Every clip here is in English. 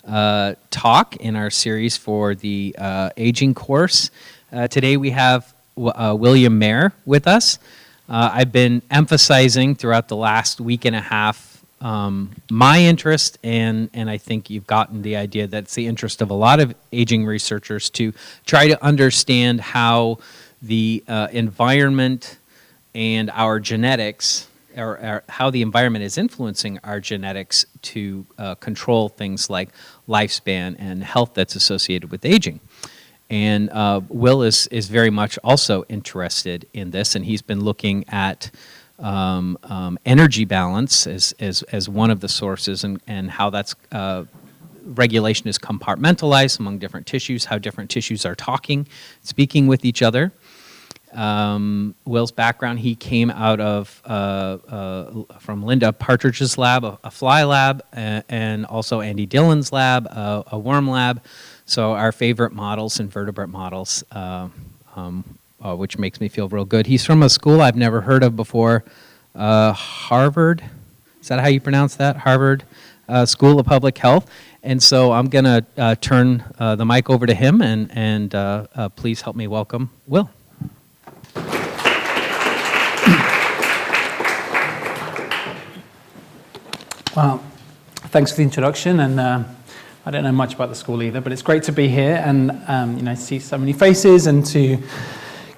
talk in our series for the aging course. Today we have William Mair with us. I've been emphasizing throughout the last week and a half my interest, and I think you've gotten the idea that it's the interest of a lot of aging researchers to try to understand how the environment and our genetics, or how the environment is influencing our genetics to control things like lifespan and health that's associated with aging. And Will is very much also interested in this, and he's been looking at energy balance as one of the sources, and how that's regulation is compartmentalized among different tissues, how different tissues are speaking with each other. Will's background, he came out of from Linda Partridge's lab, a fly lab, and also Andy Dillon's lab, a worm lab. So our favorite models, invertebrate models, which makes me feel real good. He's from a school I've never heard of before, Harvard. Is that how you pronounce that? Harvard School of Public Health. And so I'm going to turn the mic over to him, and please help me welcome Will. Well, thanks for the introduction, and I don't know much about the school either, but it's great to be here and see so many faces and to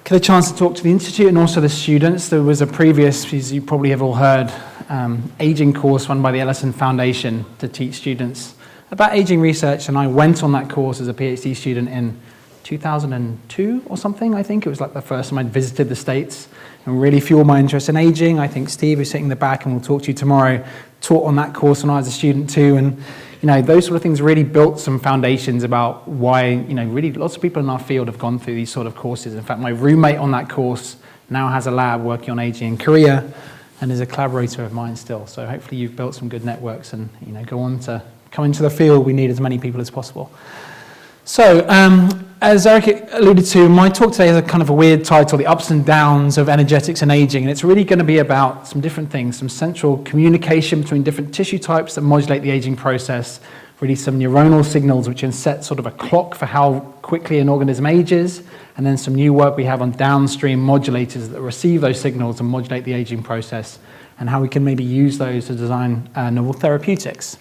get a chance to talk to the Institute and also the students. There was a previous, as you probably have all heard, aging course run by the Ellison Foundation to teach students about aging research, and I went on that course as a Ph.D. student in 2002 or something, I think. It was like the first time I'd visited the States and really fueled my interest in aging. I think Steve, who's sitting in the back and we'll talk to you tomorrow, taught on that course when I was a student too. And those sort of things really built some foundations about why, really lots of people in our field have gone through these sort of courses. In fact, my roommate on that course now has a lab working on aging in Korea and is a collaborator of mine still. So hopefully you've built some good networks and, go on to come into the field. We need as many people as possible. So, as Eric alluded to, my talk today has a kind of a weird title, The Ups and Downs of Energetics and Aging, and it's really going to be about some different things, some central communication between different tissue types that modulate the aging process, really some neuronal signals which can set sort of a clock for how quickly an organism ages, and then some new work we have on downstream modulators that receive those signals and modulate the aging process, and how we can maybe use those to design novel therapeutics.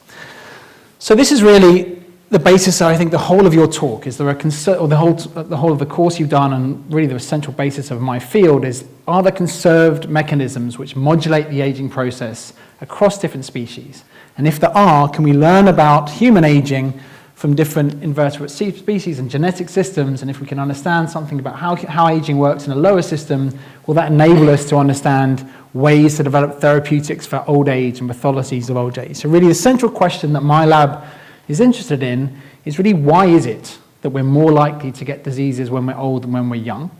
So this is really the basis, I think, the whole of your talk is the whole of the course you've done, and really the essential basis of my field is, are there conserved mechanisms which modulate the aging process across different species? And if there are, can we learn about human aging from different invertebrate species and genetic systems? And if we can understand something about how aging works in a lower system, will that enable us to understand ways to develop therapeutics for old age and pathologies of old age? So really the central question that my lab is interested in is really, why is it that we're more likely to get diseases when we're old than when we're young?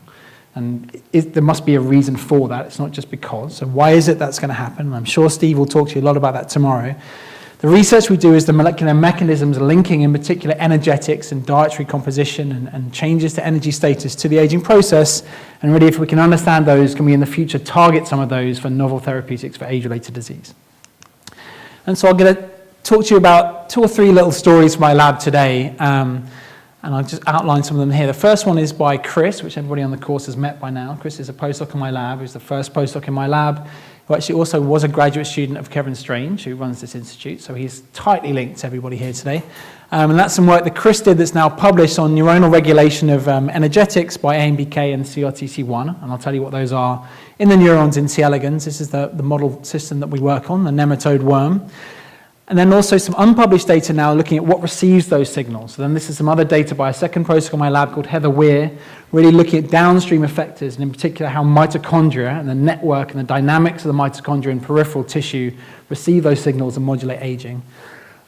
And there must be a reason for that. It's not just because. So why is it that's going to happen? I'm sure Steve will talk to you a lot about that tomorrow. The research we do is the molecular mechanisms linking, in particular, energetics and dietary composition and changes to energy status to the aging process. And really, if we can understand those, can we in the future target some of those for novel therapeutics for age-related disease? And so I'm going to talk to you about 2 or 3 little stories from my lab today, and I'll just outline some of them here. The first one is by Chris, which everybody on the course has met by now. Chris is a postdoc in my lab. He's the first postdoc in my lab, who actually also was a graduate student of Kevin Strange, who runs this institute, so he's tightly linked to everybody here today. And that's some work that Chris did that's now published on neuronal regulation of energetics by AMPK and CRTC1, and I'll tell you what those are in the neurons in C. elegans. This is the model system that we work on, the nematode worm. And then also some unpublished data now looking at what receives those signals. So then this is some other data by a second postdoc in my lab called Heather Weir, really looking at downstream effectors, and in particular how mitochondria and the network and the dynamics of the mitochondria in peripheral tissue receive those signals and modulate aging.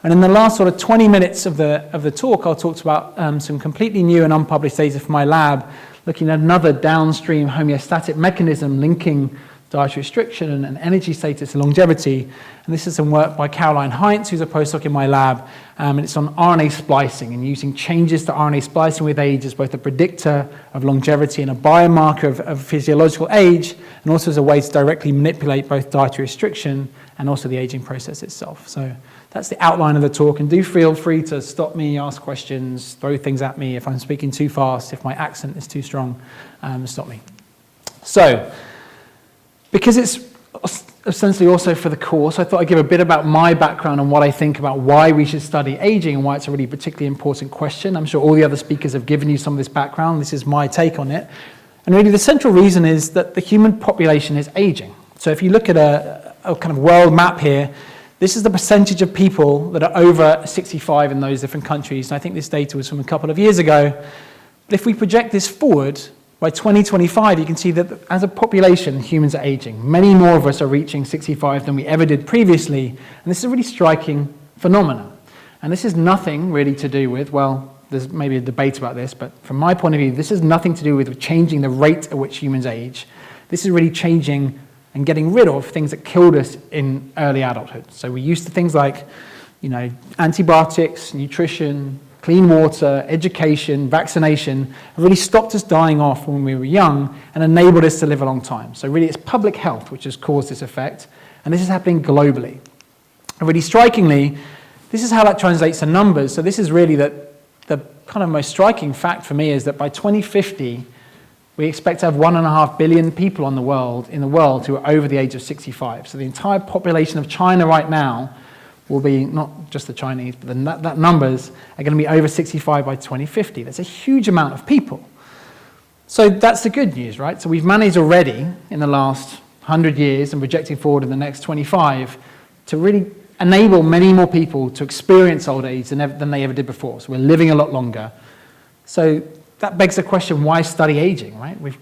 And in the last sort of 20 minutes of the talk, I'll talk about some completely new and unpublished data from my lab, looking at another downstream homeostatic mechanism linking dietary restriction and energy status and longevity. And this is some work by Caroline Heinz, who's a postdoc in my lab, and it's on RNA splicing and using changes to RNA splicing with age as both a predictor of longevity and a biomarker of physiological age, and also as a way to directly manipulate both dietary restriction and also the aging process itself. So that's the outline of the talk, and do feel free to stop me, ask questions, throw things at me if I'm speaking too fast, if my accent is too strong, stop me. So, because it's essentially also for the course, I thought I'd give a bit about my background and what I think about why we should study aging and why it's a really particularly important question. I'm sure all the other speakers have given you some of this background. This is my take on it. And really the central reason is that the human population is aging. So if you look at a kind of world map here, this is the percentage of people that are over 65 in those different countries. And I think this data was from a couple of years ago. But if we project this forward, by 2025, you can see that as a population, humans are aging. Many more of us are reaching 65 than we ever did previously. And this is a really striking phenomenon. And this is nothing really to do with, well, there's maybe a debate about this, but from my point of view, this has nothing to do with changing the rate at which humans age. This is really changing and getting rid of things that killed us in early adulthood. So we used to things like, antibiotics, nutrition, clean water, education, vaccination, have really stopped us dying off when we were young and enabled us to live a long time. So really it's public health which has caused this effect, and this is happening globally. And really strikingly, this is how that translates to numbers. So this is really the kind of most striking fact for me is that by 2050, we expect to have 1.5 billion people in the world who are over the age of 65. So the entire population of China right now will be, not just the Chinese, but that numbers are going to be over 65 by 2050. That's a huge amount of people. So that's the good news, right? So we've managed already in the last 100 years and projecting forward in the next 25 to really enable many more people to experience old age than they ever did before. So we're living a lot longer. So that begs the question, why study aging, right? We've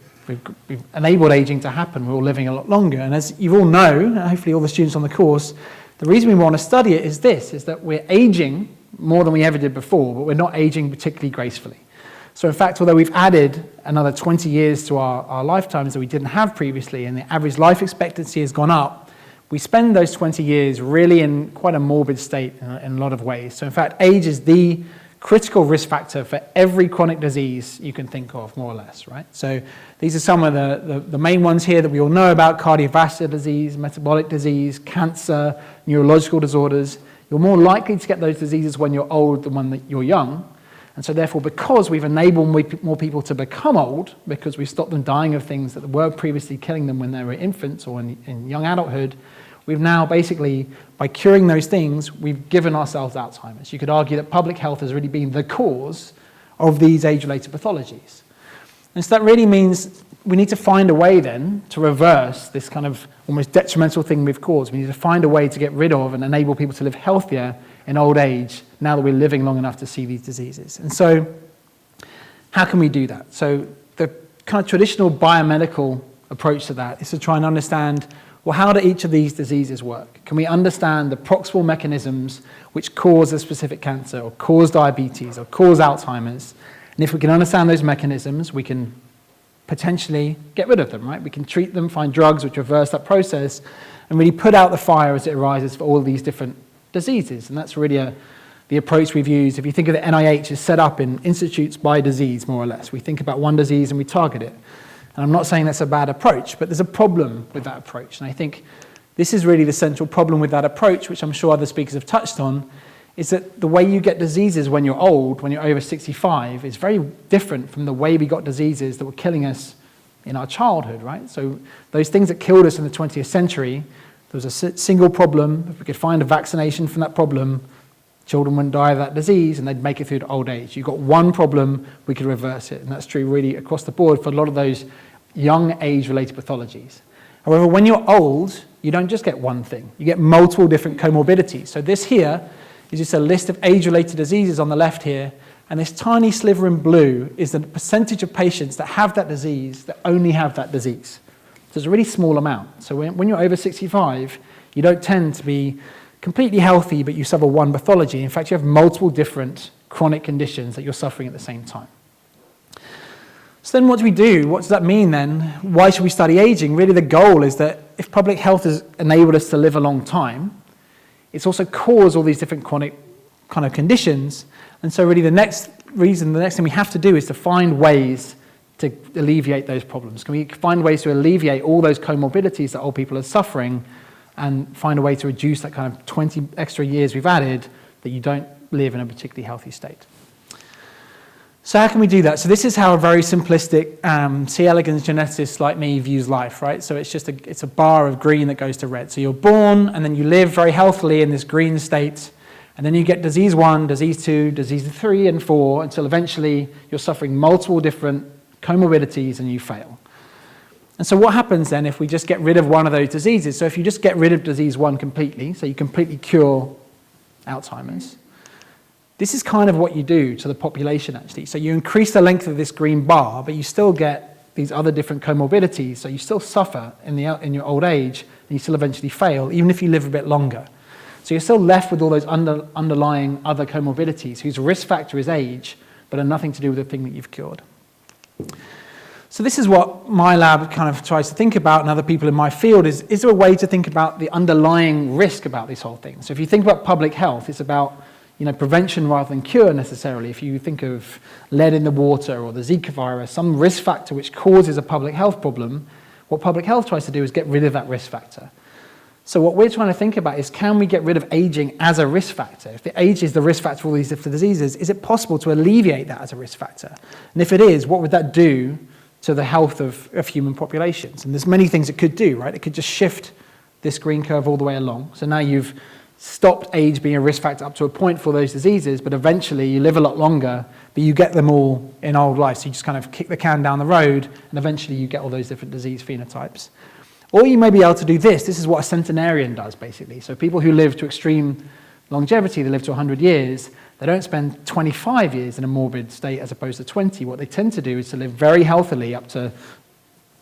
enabled aging to happen. We're all living a lot longer. And as you all know, hopefully all the students on the course, the reason we want to study it is that we're aging more than we ever did before, but we're not aging particularly gracefully. So in fact, although we've added another 20 years to our lifetimes that we didn't have previously, and the average life expectancy has gone up, we spend those 20 years really in quite a morbid state in a lot of ways. So in fact, age is the critical risk factor for every chronic disease you can think of, more or less, right? So these are some of the main ones here that we all know about: cardiovascular disease, metabolic disease, cancer, neurological disorders. You're more likely to get those diseases when you're old than when you're young. And so therefore, because we've enabled more people to become old, because we've stopped them dying of things that were previously killing them when they were infants or in young adulthood, we've now basically, by curing those things, we've given ourselves Alzheimer's. You could argue that public health has really been the cause of these age-related pathologies. And so that really means we need to find a way then to reverse this kind of almost detrimental thing we've caused. We need to find a way to get rid of and enable people to live healthier in old age now that we're living long enough to see these diseases. And so how can we do that? So the kind of traditional biomedical approach to that is to try and understand, well, how do each of these diseases work? Can we understand the proximal mechanisms which cause a specific cancer or cause diabetes or cause Alzheimer's? And if we can understand those mechanisms, we can potentially get rid of them, right? We can treat them, find drugs which reverse that process, and really put out the fire as it arises for all these different diseases. And that's really the approach we've used. If you think of the NIH as set up in institutes by disease, more or less. We think about one disease and we target it. And I'm not saying that's a bad approach, but there's a problem with that approach. And I think this is really the central problem with that approach, which I'm sure other speakers have touched on, is that the way you get diseases when you're old, when you're over 65, is very different from the way we got diseases that were killing us in our childhood, right? So those things that killed us in the 20th century, there was a single problem. If we could find a vaccination from that problem, children wouldn't die of that disease and they'd make it through to old age. You've got one problem, we could reverse it. And that's true really across the board for a lot of those young age-related pathologies. However, when you're old, you don't just get one thing. You get multiple different comorbidities. So this here is just a list of age-related diseases on the left here, and this tiny sliver in blue is the percentage of patients that have that disease that only have that disease. So it's a really small amount. So when you're over 65, you don't tend to be completely healthy, but you suffer one pathology. In fact, you have multiple different chronic conditions that you're suffering at the same time. So then what do we do? What does that mean then? Why should we study aging? Really the goal is that if public health has enabled us to live a long time, it's also caused all these different chronic kind of conditions. And so really the next thing we have to do is to find ways to alleviate those problems. Can we find ways to alleviate all those comorbidities that old people are suffering and find a way to reduce that kind of 20 extra years we've added that you don't live in a particularly healthy state. So how can we do that? So this is how a very simplistic C. elegans geneticist like me views life, right? So it's a bar of green that goes to red. So you're born, and then you live very healthily in this green state, and then you get disease 1, disease 2, disease 3 and 4, until eventually you're suffering multiple different comorbidities and you fail. And so what happens then if we just get rid of one of those diseases? So if you just get rid of disease 1 completely, so you completely cure Alzheimer's, this is kind of what you do to the population, actually. So you increase the length of this green bar, but you still get these other different comorbidities, so you still suffer in your old age, and you still eventually fail, even if you live a bit longer. So you're still left with all those underlying other comorbidities whose risk factor is age, but are nothing to do with the thing that you've cured. So this is what my lab kind of tries to think about, and other people in my field, is there a way to think about the underlying risk about this whole thing? So if you think about public health, it's about prevention rather than cure necessarily. If you think of lead in the water or the Zika virus, some risk factor which causes a public health problem, what public health tries to do is get rid of that risk factor. So what we're trying to think about is, can we get rid of aging as a risk factor? If the age is the risk factor for all these different diseases, is it possible to alleviate that as a risk factor? And if it is, what would that do to the health of human populations? And there's many things it could do, right? It could just shift this green curve all the way along. So now you've stopped age being a risk factor up to a point for those diseases, but eventually you live a lot longer, but you get them all in old life. So you just kind of kick the can down the road, and eventually you get all those different disease phenotypes. Or you may be able to do this. This is what a centenarian does, basically. So people who live to extreme longevity, they live to 100 years, they don't spend 25 years in a morbid state as opposed to 20. What they tend to do is to live very healthily up to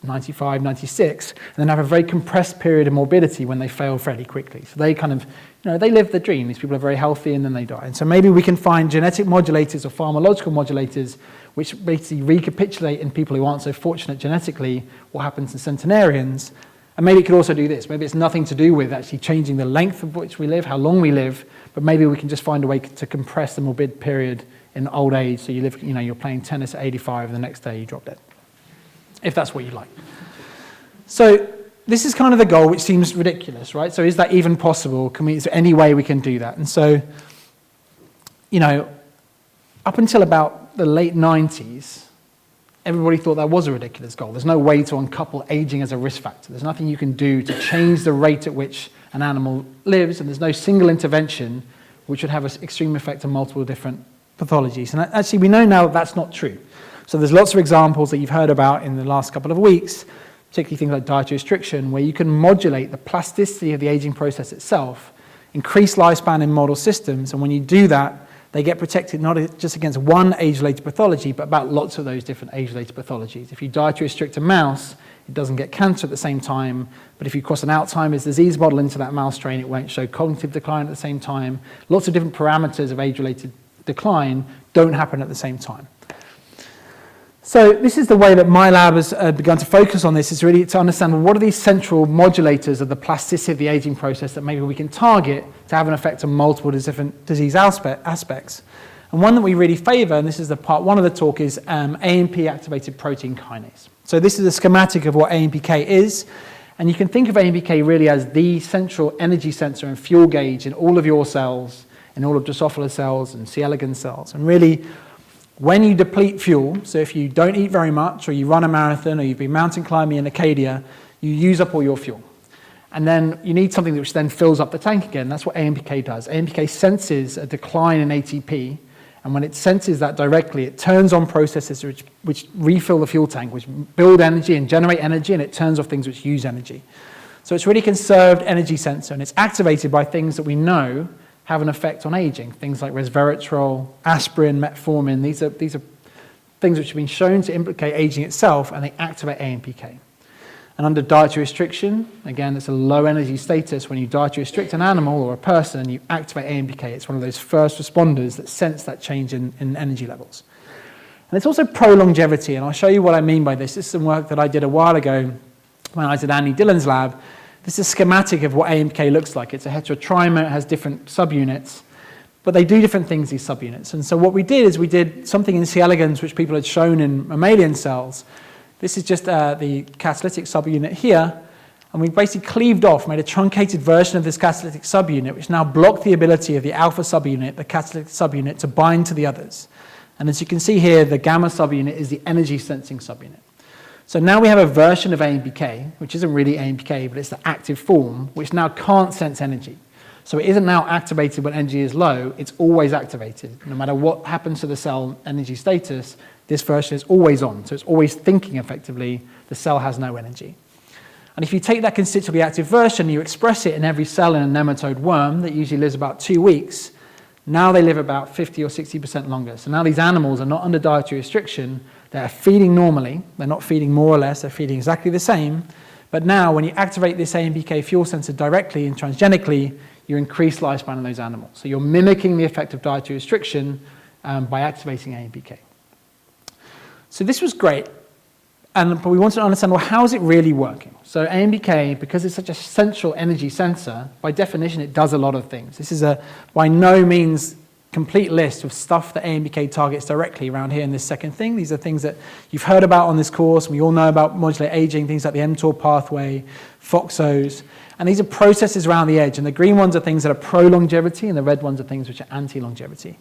95, 96, and then have a very compressed period of morbidity when they fail fairly quickly. So they kind of, they live the dream. These people are very healthy, and then they die. And so maybe we can find genetic modulators or pharmacological modulators which basically recapitulate in people who aren't so fortunate genetically what happens in centenarians. And maybe it could also do this. Maybe it's nothing to do with actually changing the length of which we live, how long we live, but maybe we can just find a way to compress the morbid period in old age. So you live, you're playing tennis at 85, and the next day you drop dead, if that's what you like. So this is kind of the goal, which seems ridiculous, right? So is that even possible? Is there any way we can do that? And so, up until about the late 90s, everybody thought that was a ridiculous goal. There's no way to uncouple aging as a risk factor. There's nothing you can do to change the rate at which an animal lives, and there's no single intervention which would have an extreme effect on multiple different pathologies. And actually, we know now that that's not true. So there's lots of examples that you've heard about in the last couple of weeks, particularly things like dietary restriction, where you can modulate the plasticity of the aging process itself, increase lifespan in model systems, and when you do that, they get protected not just against one age-related pathology, but about lots of those different age-related pathologies. If you dietary restrict a mouse, it doesn't get cancer at the same time, but if you cross an Alzheimer's disease model into that mouse strain, it won't show cognitive decline at the same time. Lots of different parameters of age-related decline don't happen at the same time. So this is the way that my lab has begun to focus on this, is really to understand what are these central modulators of the plasticity of the aging process that maybe we can target to have an effect on multiple different disease aspects. And one that we really favor, and this is the part one of the talk, is AMP-activated protein kinase. So this is a schematic of what AMPK is, and you can think of AMPK really as the central energy sensor and fuel gauge in all of your cells, in all of Drosophila cells and C. elegans cells. And really, when you deplete fuel, so if you don't eat very much, or you run a marathon, or you've been mountain climbing in Acadia, you use up all your fuel. And then you need something which then fills up the tank again. That's what AMPK does. AMPK senses a decline in ATP, and when it senses that directly, it turns on processes which refill the fuel tank, which build energy and generate energy, and it turns off things which use energy. So it's really conserved energy sensor, and it's activated by things that we know have an effect on aging, things like resveratrol, aspirin, metformin. These are things which have been shown to implicate aging itself, and they activate AMPK. And under dietary restriction, again, it's a low energy status. When you dietary restrict an animal or a person, you activate AMPK. It's one of those first responders that sense that change in energy levels. And it's also pro-longevity, and I'll show you what I mean by this. This is some work that I did a while ago when I was at Andy Dillon's lab. This is a schematic of what AMPK looks like. It's a heterotrimer, it has different subunits, but they do different things, these subunits. And so what we did is we did something in C. elegans which people had shown in mammalian cells. This is just the catalytic subunit here. And we basically cleaved off, made a truncated version of this catalytic subunit, which now blocked the ability of the alpha subunit, the catalytic subunit, to bind to the others. And as you can see here, the gamma subunit is the energy sensing subunit. So now we have a version of AMPK, which isn't really AMPK, but it's the active form, which now can't sense energy. So it isn't now activated when energy is low, it's always activated. No matter what happens to the cell energy status, this version is always on. So it's always thinking effectively, the cell has no energy. And if you take that constitutively active version, you express it in every cell in a nematode worm that usually lives about 2 weeks, now they live about 50 or 60% longer. So now these animals are not under dietary restriction, they're feeding normally, they're not feeding more or less, they're feeding exactly the same. But now when you activate this AMPK fuel sensor directly and transgenically, you increase lifespan of those animals. So you're mimicking the effect of dietary restriction by activating AMPK. So this was great, but we wanted to understand, well, how is it really working? So AMPK, because it's such a central energy sensor, by definition, it does a lot of things. This is a, by no means, complete list of stuff that AMPK targets directly around here in this second thing. These are things that you've heard about on this course. We all know about modular aging, things like the mTOR pathway, FOXOs. And these are processes around the edge. And the green ones are things that are pro-longevity, and the red ones are things which are anti-longevity.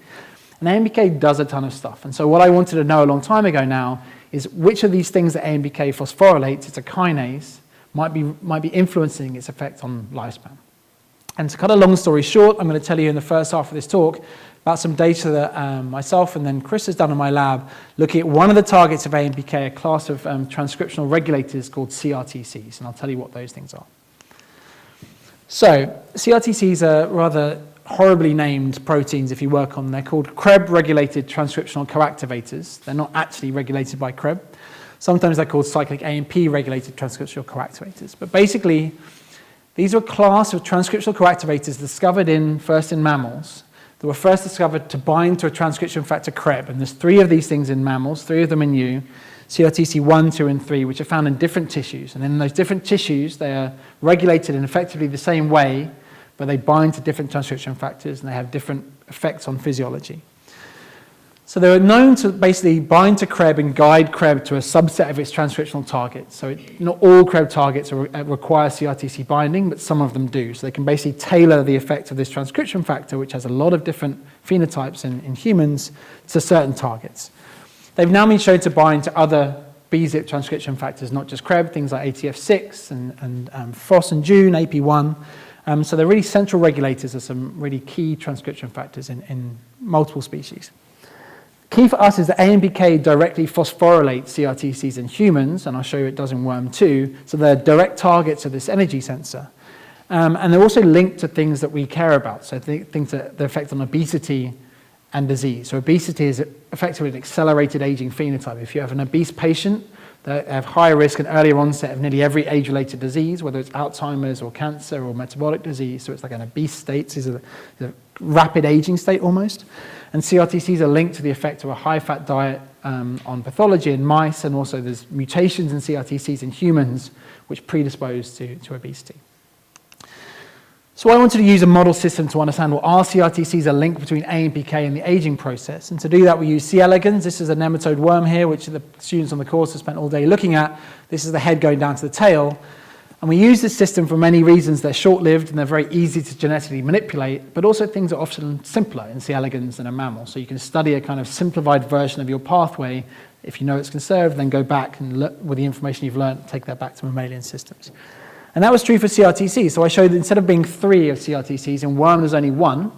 And AMPK does a ton of stuff. And so what I wanted to know a long time ago now is which of these things that AMPK phosphorylates, it's a kinase, might be influencing its effect on lifespan. And to cut a long story short, I'm going to tell you in the first half of this talk about some data that myself and then Chris has done in my lab, looking at one of the targets of AMPK, a class of transcriptional regulators called CRTCs, and I'll tell you what those things are. So CRTCs are rather horribly named proteins if you work on them. They're called Krebs-regulated transcriptional coactivators. They're not actually regulated by Krebs. Sometimes they're called cyclic AMP-regulated transcriptional coactivators. But basically, these are a class of transcriptional coactivators discovered first in mammals that were first discovered to bind to a transcription factor Krebs. And there's 3 of these things in mammals, 3 of them in you, CRTC 1, 2, and 3, which are found in different tissues. And in those different tissues, they are regulated in effectively the same way, but they bind to different transcription factors and they have different effects on physiology. So they're known to basically bind to Krebs and guide Krebs to a subset of its transcriptional targets. So not all Krebs targets require CRTC binding, but some of them do. So they can basically tailor the effect of this transcription factor, which has a lot of different phenotypes in humans, to certain targets. They've now been shown to bind to other BZIP transcription factors, not just Krebs, things like ATF6 and FOS and June, AP1. So they're really central regulators of some really key transcription factors in multiple species. Key for us is that AMPK directly phosphorylates CRTCs in humans, and I'll show you it does in worm too, so they're direct targets of this energy sensor. And they're also linked to things that we care about, so things that the effect on obesity and disease. So obesity is effectively an accelerated aging phenotype. If you have an obese patient, they have higher risk and earlier onset of nearly every age-related disease, whether it's Alzheimer's or cancer or metabolic disease. So it's like an obese state, it's a rapid aging state almost. And CRTCs are linked to the effect of a high-fat diet on pathology in mice, and also there's mutations in CRTCs in humans which predispose to obesity. So I wanted to use a model system to understand what CRTCs are linked between AMPK and the aging process. And to do that, we use C. elegans. This is a nematode worm here, which the students on the course have spent all day looking at. This is the head going down to the tail. And we use this system for many reasons. They're short-lived and they're very easy to genetically manipulate, but also things are often simpler in C. elegans than a mammal. So you can study a kind of simplified version of your pathway. If you know it's conserved, then go back and look with the information you've learned, take that back to mammalian systems. And that was true for CRTCs. So I showed that instead of being 3 of CRTCs, in worm there's only 1,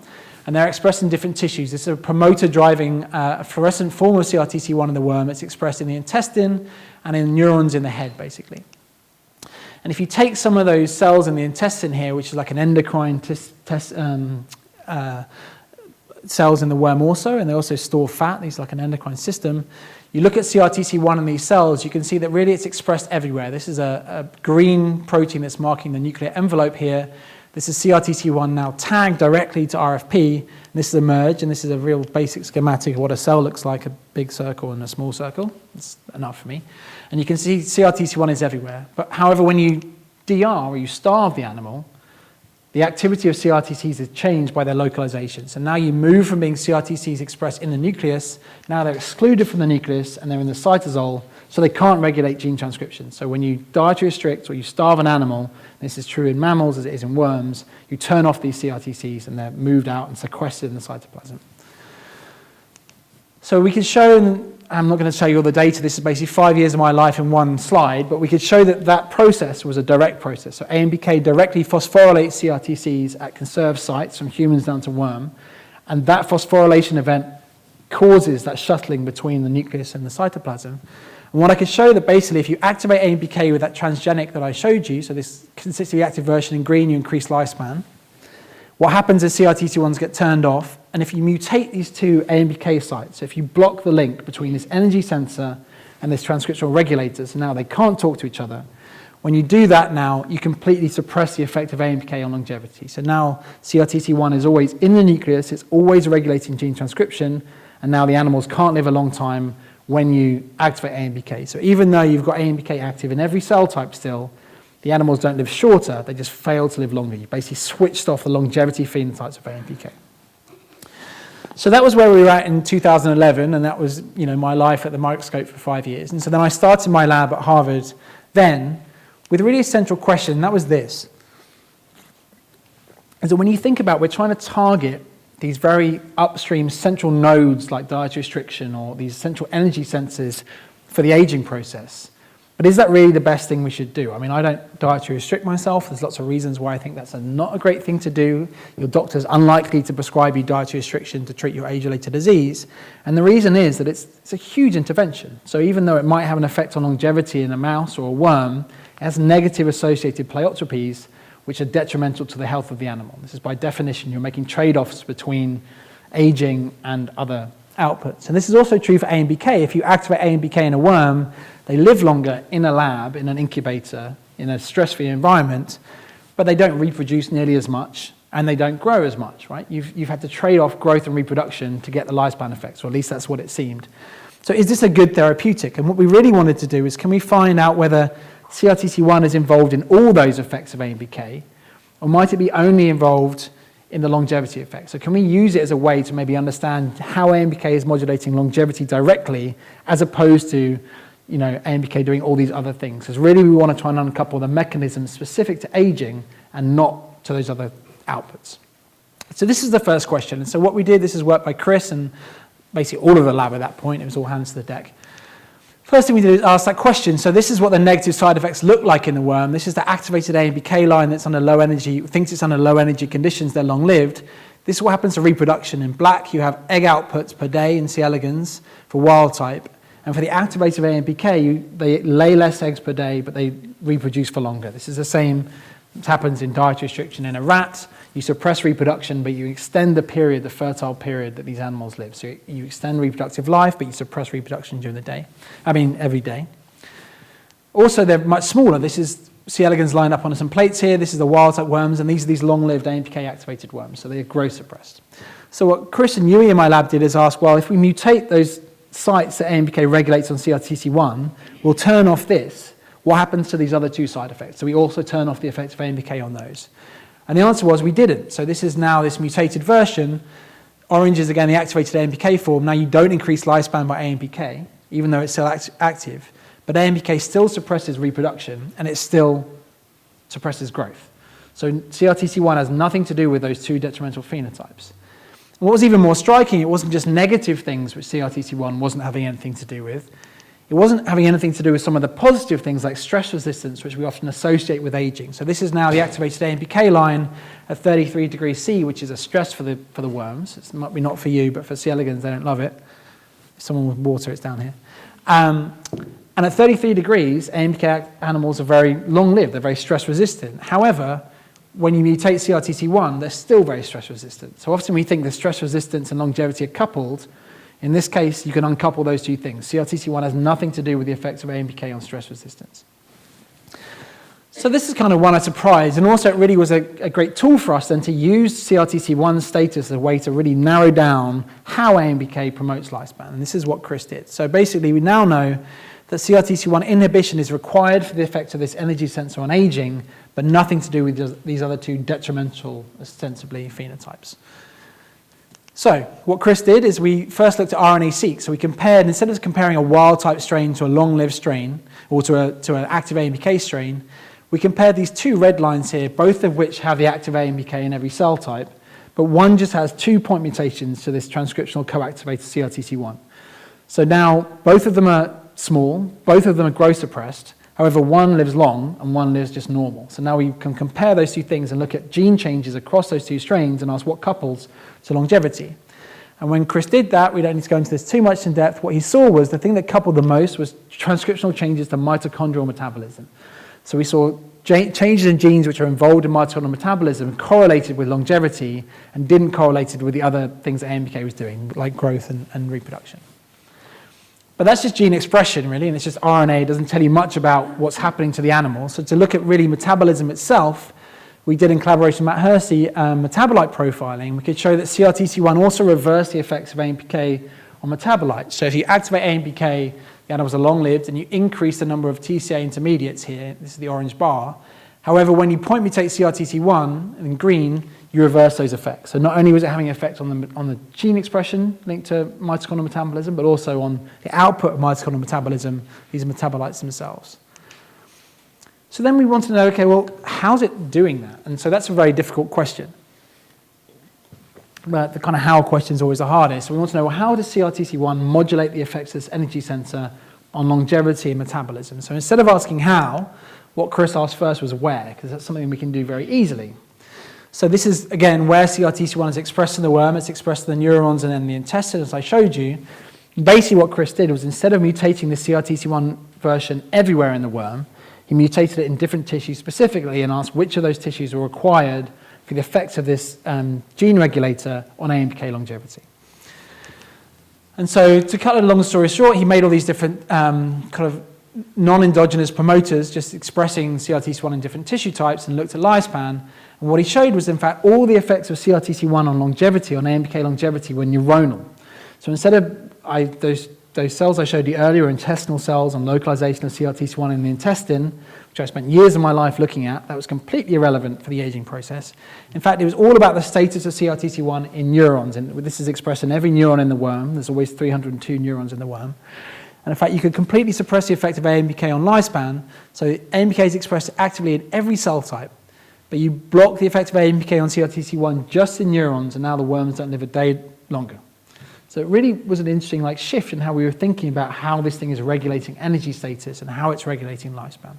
and they're expressed in different tissues. This is a promoter driving a fluorescent form of CRTC1 in the worm. It's expressed in the intestine and in neurons in the head, basically. And if you take some of those cells in the intestine here, which is like an endocrine cells in the worm also, and they also store fat, these are like an endocrine system. You look at CRTC1 in these cells, you can see that really it's expressed everywhere. This is a green protein that's marking the nuclear envelope here. This is CRTC1 now tagged directly to RFP. And this is a merge, and this is a real basic schematic of what a cell looks like, a big circle and a small circle. It's enough for me. And you can see CRTC1 is everywhere. But however, when you DR, or you starve the animal, the activity of CRTCs is changed by their localization. So now you move from being CRTCs expressed in the nucleus, now they're excluded from the nucleus, and they're in the cytosol, so they can't regulate gene transcription. So when you dietary restrict or you starve an animal, this is true in mammals as it is in worms, you turn off these CRTCs and they're moved out and sequestered in the cytoplasm. So we could show, and I'm not going to show you all the data, this is basically 5 years of my life in one slide, but we could show that that process was a direct process. So AMPK directly phosphorylates CRTCs at conserved sites from humans down to worm, and that phosphorylation event causes that shuttling between the nucleus and the cytoplasm. And what I could show that basically if you activate AMPK with that transgenic that I showed you, so this consistently active version in green, you increase lifespan. What happens is CRTC1s get turned off, and if you mutate these two AMPK sites, so if you block the link between this energy sensor and this transcriptional regulator, so now they can't talk to each other, when you do that now, you completely suppress the effect of AMPK on longevity. So now CRTC1 is always in the nucleus, it's always regulating gene transcription, and now the animals can't live a long time when you activate AMPK. So even though you've got AMPK active in every cell type still, the animals don't live shorter, they just fail to live longer. You basically switched off the longevity phenotypes of AMPK. So that was where we were at in 2011, and that was, my life at the microscope for 5 years. And so then I started my lab at Harvard then with a really essential question, and that was this. And so when you think about, we're trying to target these very upstream central nodes like dietary restriction or these central energy sensors for the aging process. But is that really the best thing we should do? I mean, I don't dietary restrict myself. There's lots of reasons why I think that's not a great thing to do. Your doctor's unlikely to prescribe you dietary restriction to treat your age-related disease. And the reason is that it's a huge intervention. So even though it might have an effect on longevity in a mouse or a worm, it has negative associated pleiotropies, which are detrimental to the health of the animal. This is by definition, you're making trade-offs between aging and other outputs. And this is also true for AMPK. If you activate AMPK in a worm, they live longer in a lab, in an incubator, in a stress-free environment, but they don't reproduce nearly as much, and they don't grow as much, right? You've had to trade off growth and reproduction to get the lifespan effects, or at least that's what it seemed. So is this a good therapeutic? And what we really wanted to do is, can we find out whether CRTC1 is involved in all those effects of AMPK, or might it be only involved in the longevity effect? So can we use it as a way to maybe understand how AMPK is modulating longevity directly, as opposed to AMPK doing all these other things? Because really we want to try and uncouple the mechanisms specific to aging and not to those other outputs. So this is the first question. And so what we did, this is work by Chris and basically all of the lab at that point. It was all hands to the deck. First thing we did is ask that question. So this is what the negative side effects look like in the worm. This is the activated AMPK line that's under low energy, thinks it's under low energy conditions, they're long-lived. This is what happens to reproduction. In black, you have egg outputs per day in C. elegans for wild type. And for the activated AMPK, they lay less eggs per day, but they reproduce for longer. This is the same that happens in dietary restriction in a rat. You suppress reproduction, but you extend the period, the fertile period that these animals live. So you extend reproductive life, but you suppress reproduction during the day. Every day. Also, they're much smaller. This is C. elegans lined up on some plates here. This is the wild-type worms, and these are these long-lived AMPK-activated worms, so they're growth suppressed. So what Chris and Yui in my lab did is ask, well, if we mutate those sites that AMPK regulates on CRTC1, we'll turn off this. What happens to these other two side effects? So we also turn off the effect of AMPK on those. And the answer was we didn't. So this is now this mutated version. Orange is again the activated AMPK form. Now you don't increase lifespan by AMPK, even though it's still active. But AMPK still suppresses reproduction, and it still suppresses growth. So CRTC1 has nothing to do with those two detrimental phenotypes. And what was even more striking, it wasn't just negative things which CRTC1 wasn't having anything to do with. It wasn't having anything to do with some of the positive things like stress resistance, which we often associate with aging. So this is now the activated AMPK line at 33 degrees C, which is a stress for the worms. It might be not for you, but for C. elegans, they don't love it. If someone with water, it's down here. And at 33 degrees, AMPK animals are very long-lived. They're very stress-resistant. However, when you mutate CRTC1, they're still very stress-resistant. So often we think the stress resistance and longevity are coupled. In this case, you can uncouple those two things. CRTC1 has nothing to do with the effects of AMPK on stress resistance. So this is kind of one I surprised, and also it really was a great tool for us then to use CRTC1 status as a way to really narrow down how AMPK promotes lifespan, and this is what Chris did. So basically we now know that CRTC1 inhibition is required for the effect of this energy sensor on aging, but nothing to do with these other two detrimental, ostensibly, phenotypes. So what Chris did is we first looked at RNA-seq. So we compared, instead of comparing a wild-type strain to a long-lived strain, or to an active AMPK strain, we compared these two red lines here, both of which have the active AMPK in every cell type, but one just has 2 point mutations to this transcriptional coactivator CRTC1. So now both of them are small, both of them are growth suppressed. However, one lives long and one lives just normal. So now we can compare those two things and look at gene changes across those two strains and ask what couples to longevity. And when Chris did that, we don't need to go into this too much in depth, what he saw was the thing that coupled the most was transcriptional changes to mitochondrial metabolism. So we saw changes in genes which are involved in mitochondrial metabolism correlated with longevity and didn't correlate with the other things that AMPK was doing, like growth and reproduction. But that's just gene expression, really, and it's just RNA. It doesn't tell you much about what's happening to the animal. So to look at really metabolism itself, we did in collaboration with Matt Hersey metabolite profiling. We could show that CRTC1 also reversed the effects of AMPK on metabolites. So if you activate AMPK, the animals are long-lived, and you increase the number of TCA intermediates here. This is the orange bar. However, when you point mutate CRTC1 in green, you reverse those effects. So not only was it having an effect on the gene expression linked to mitochondrial metabolism, but also on the output of mitochondrial metabolism, these metabolites themselves. So then we want to know, okay, well, how's it doing that? And so that's a very difficult question. But the kind of how question is always the hardest. So we want to know, well, how does CRTC1 modulate the effects of this energy sensor on longevity and metabolism? So instead of asking how, what Chris asked first was where, because that's something we can do very easily. So this is, again, where CRTC1 is expressed in the worm. It's expressed in the neurons and in the intestine, as I showed you. Basically what Chris did was instead of mutating the CRTC1 version everywhere in the worm, he mutated it in different tissues specifically and asked which of those tissues were required for the effects of this gene regulator on AMPK longevity. And so to cut a long story short, he made all these different kind of non-endogenous promoters just expressing CRTC1 in different tissue types and looked at lifespan. And what he showed was, in fact, all the effects of CRTC1 on longevity, on AMPK longevity, were neuronal. So instead of those cells I showed you earlier, intestinal cells on localization of CRTC1 in the intestine, which I spent years of my life looking at, that was completely irrelevant for the aging process. In fact, it was all about the status of CRTC1 in neurons. And this is expressed in every neuron in the worm. There's always 302 neurons in the worm. And in fact, you could completely suppress the effect of AMPK on lifespan. So AMPK is expressed actively in every cell type. But you block the effect of AMPK on CRTC1 just in neurons, and now the worms don't live a day longer. So it really was an interesting shift in how we were thinking about how this thing is regulating energy status and how it's regulating lifespan.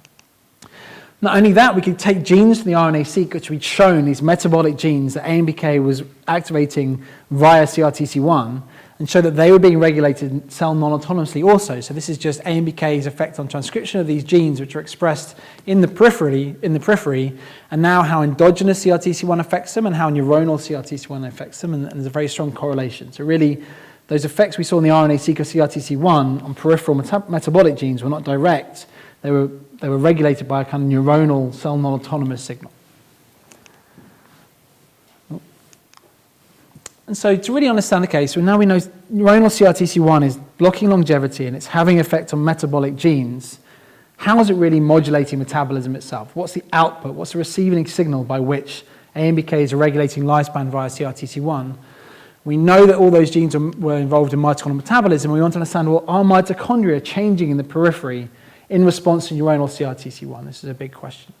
Not only that, we could take genes from the RNA-seq, which we'd shown, these metabolic genes that AMPK was activating via CRTC1, and show that they were being regulated cell non-autonomously also. So this is just AMPK's effect on transcription of these genes, which are expressed in the periphery, and now how endogenous CRTC1 affects them and how neuronal CRTC1 affects them, and there's a very strong correlation. So really, those effects we saw in the RNA-seq of CRTC1 on peripheral metabolic genes were not direct. They were regulated by a kind of neuronal cell non-autonomous signal. And so to really understand the case, so now we know neuronal CRTC1 is blocking longevity and it's having effect on metabolic genes. How is it really modulating metabolism itself? What's the output? What's the receiving signal by which AMPK is regulating lifespan via CRTC1? We know that all those genes were involved in mitochondrial metabolism. We want to understand, well, are mitochondria changing in the periphery in response to neuronal CRTC1? This is a big question.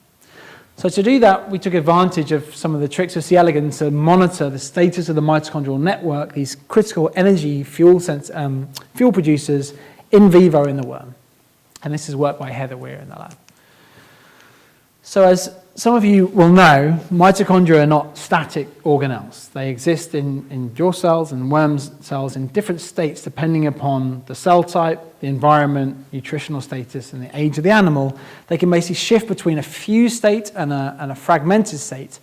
So to do that, we took advantage of some of the tricks of C. elegans to monitor the status of the mitochondrial network, these critical energy fuel producers in vivo in the worm. And this is work by Heather Weir in the lab. So as some of you will know, mitochondria are not static organelles. They exist in your cells and worm cells in different states depending upon the cell type, the environment, nutritional status, and the age of the animal. They can basically shift between a fused state and a fragmented state.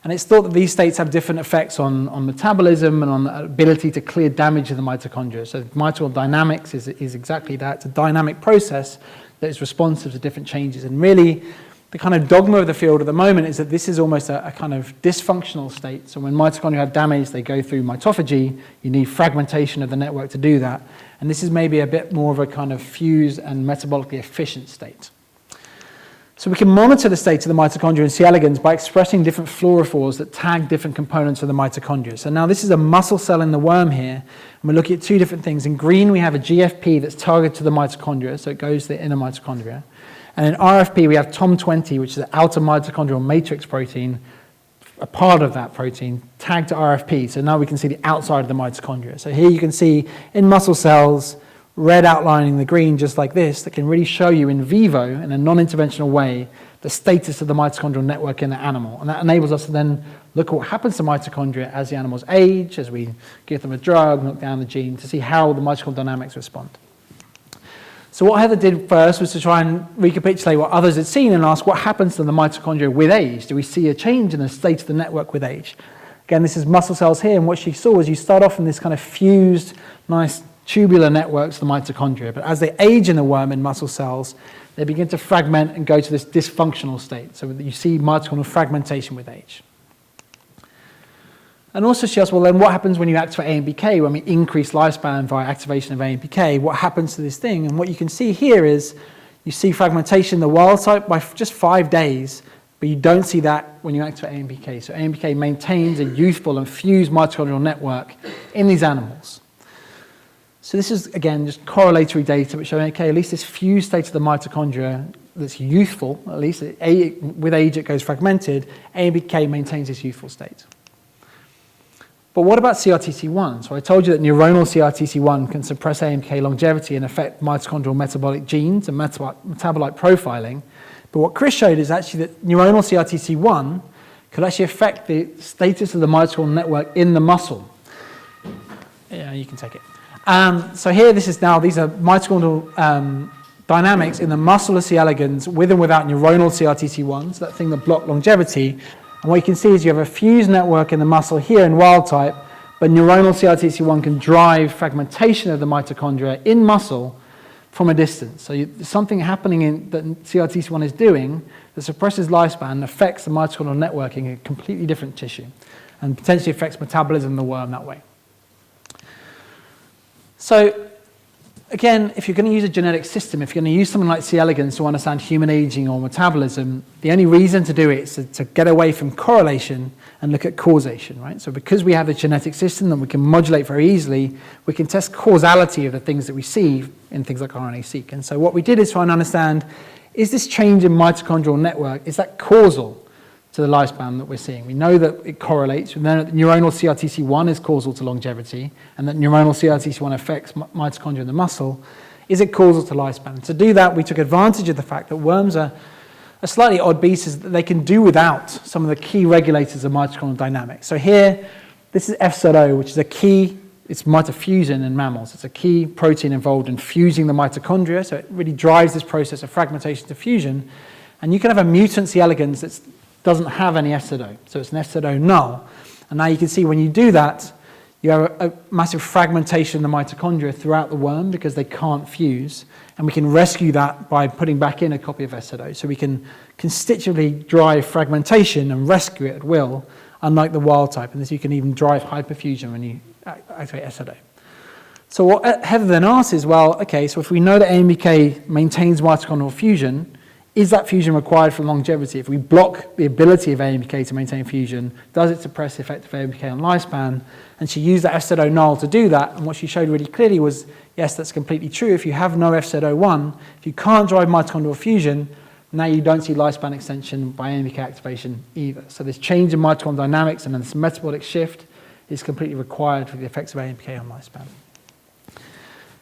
And it's thought that these states have different effects on metabolism and on the ability to clear damage of the mitochondria. So mitochondrial dynamics is exactly that. It's a dynamic process that is responsive to different changes. And really, the kind of dogma of the field at the moment is that this is almost a kind of dysfunctional state. So when mitochondria have damage, they go through mitophagy. You need fragmentation of the network to do that. And this is maybe a bit more of a kind of fused and metabolically efficient state. So we can monitor the state of the mitochondria in C. elegans by expressing different fluorophores that tag different components of the mitochondria. So now this is a muscle cell in the worm here, and we're looking at two different things. In green, we have a GFP that's targeted to the mitochondria, so it goes to the inner mitochondria. And in RFP, we have TOM20, which is the outer mitochondrial matrix protein, a part of that protein, tagged to RFP. So now we can see the outside of the mitochondria. So here you can see in muscle cells, red outlining the green just like this, that can really show you in vivo, in a non-interventional way, the status of the mitochondrial network in the animal. And that enables us to then look at what happens to mitochondria as the animals age, as we give them a drug, knock down the gene, to see how the mitochondrial dynamics respond. So what Heather did first was to try and recapitulate what others had seen and ask what happens to the mitochondria with age. Do we see a change in the state of the network with age? Again, this is muscle cells here, and what she saw was you start off in this kind of fused, nice tubular networks of the mitochondria, but as they age in the worm in muscle cells, they begin to fragment and go to this dysfunctional state. So you see mitochondrial fragmentation with age. And also she asked, well, then what happens when you activate AMPK, when we increase lifespan via activation of AMPK? What happens to this thing? And what you can see here is you see fragmentation in the wild type by just 5 days, but you don't see that when you activate AMPK. So AMPK maintains a youthful and fused mitochondrial network in these animals. So this is, again, just correlatory data, which showing, okay, at least this fused state of the mitochondria that's youthful, at least with age it goes fragmented, AMPK maintains this youthful state. But what about CRTC1? So I told you that neuronal CRTC1 can suppress AMPK longevity and affect mitochondrial metabolic genes and metabolite profiling. But what Chris showed is actually that neuronal CRTC1 could actually affect the status of the mitochondrial network in the muscle. Yeah, you can take it. So here, these are mitochondrial dynamics in the muscle of C. elegans with and without neuronal CRTC1, so that thing that block longevity. And what you can see is you have a fused network in the muscle here in wild type, but neuronal CRTC1 can drive fragmentation of the mitochondria in muscle from a distance. So there's something happening that CRTC1 is doing that suppresses lifespan and affects the mitochondrial networking in a completely different tissue and potentially affects metabolism in the worm that way. So again, if you're going to use a genetic system, if you're going to use something like C. elegans to understand human aging or metabolism, the only reason to do it is to get away from correlation and look at causation, right? So because we have a genetic system that we can modulate very easily, we can test causality of the things that we see in things like RNA-seq. And so what we did is try and understand, is this change in mitochondrial network, is that causal to the lifespan that we're seeing? We know that it correlates. We know that neuronal CRTC1 is causal to longevity, and that neuronal CRTC1 affects mitochondria in the muscle. Is it causal to lifespan? To do that, we took advantage of the fact that worms are a slightly odd beast, that they can do without some of the key regulators of mitochondrial dynamics. So here, this is FZO, which is a key, it's mitofusin in mammals. It's a key protein involved in fusing the mitochondria, so it really drives this process of fragmentation to fusion. And you can have a mutant C. elegans that doesn't have any FZO, so it's an FZO null. And now you can see when you do that, you have a massive fragmentation of the mitochondria throughout the worm because they can't fuse. And we can rescue that by putting back in a copy of FZO. So we can constitutively drive fragmentation and rescue it at will, unlike the wild type. And this you can even drive hyperfusion when you activate FZO. So what Heather then asks is, well, okay, so if we know that AMPK maintains mitochondrial fusion, is that fusion required for longevity? If we block the ability of AMPK to maintain fusion, does it suppress the effect of AMPK on lifespan? And she used that FZO null to do that, and what she showed really clearly was, yes, that's completely true. If you have no FZO1, if you can't drive mitochondrial fusion, now you don't see lifespan extension by AMPK activation either. So this change in mitochondrial dynamics and this metabolic shift is completely required for the effects of AMPK on lifespan.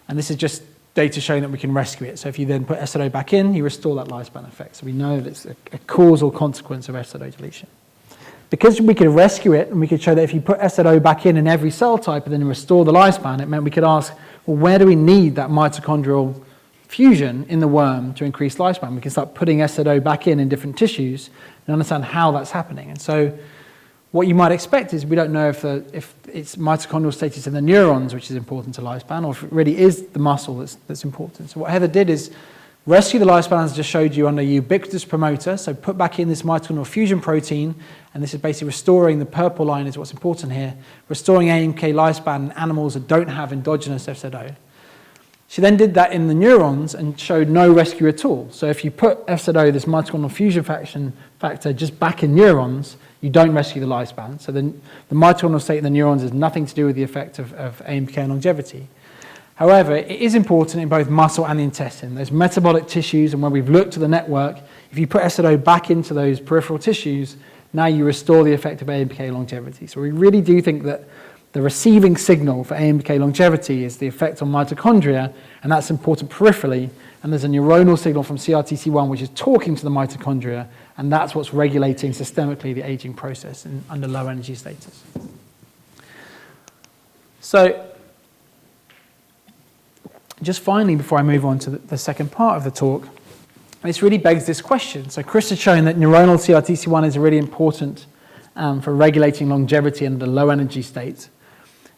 And this is just data showing that we can rescue it. So if you then put FZO back in, you restore that lifespan effect. So we know that it's a causal consequence of FZO deletion. Because we could rescue it, and we could show that if you put FZO back in every cell type and then restore the lifespan, it meant we could ask, well, where do we need that mitochondrial fusion in the worm to increase lifespan? We can start putting FZO back in different tissues and understand how that's happening. And so what you might expect is we don't know if it's mitochondrial status in the neurons, which is important to lifespan, or if it really is the muscle that's important. So what Heather did is rescue the lifespan, as I just showed you, under a ubiquitous promoter. So put back in this mitochondrial fusion protein, and this is basically restoring, the purple line is what's important here, restoring AMK lifespan in animals that don't have endogenous FZO. She then did that in the neurons and showed no rescue at all. So if you put FZO, this mitochondrial fusion factor, just back in neurons, you don't rescue the lifespan. So the mitochondrial state in the neurons has nothing to do with the effect of AMPK and longevity. However, it is important in both muscle and the intestine. There's metabolic tissues, and when we've looked at the network, if you put FZO back into those peripheral tissues, now you restore the effect of AMPK longevity. So we really do think that the receiving signal for AMPK longevity is the effect on mitochondria, and that's important peripherally. And there's a neuronal signal from CRTC1 which is talking to the mitochondria, and that's what's regulating systemically the aging process under low energy status. So just finally, before I move on to the second part of the talk, this really begs this question. So Chris has shown that neuronal CRTC1 is really important for regulating longevity under low energy states.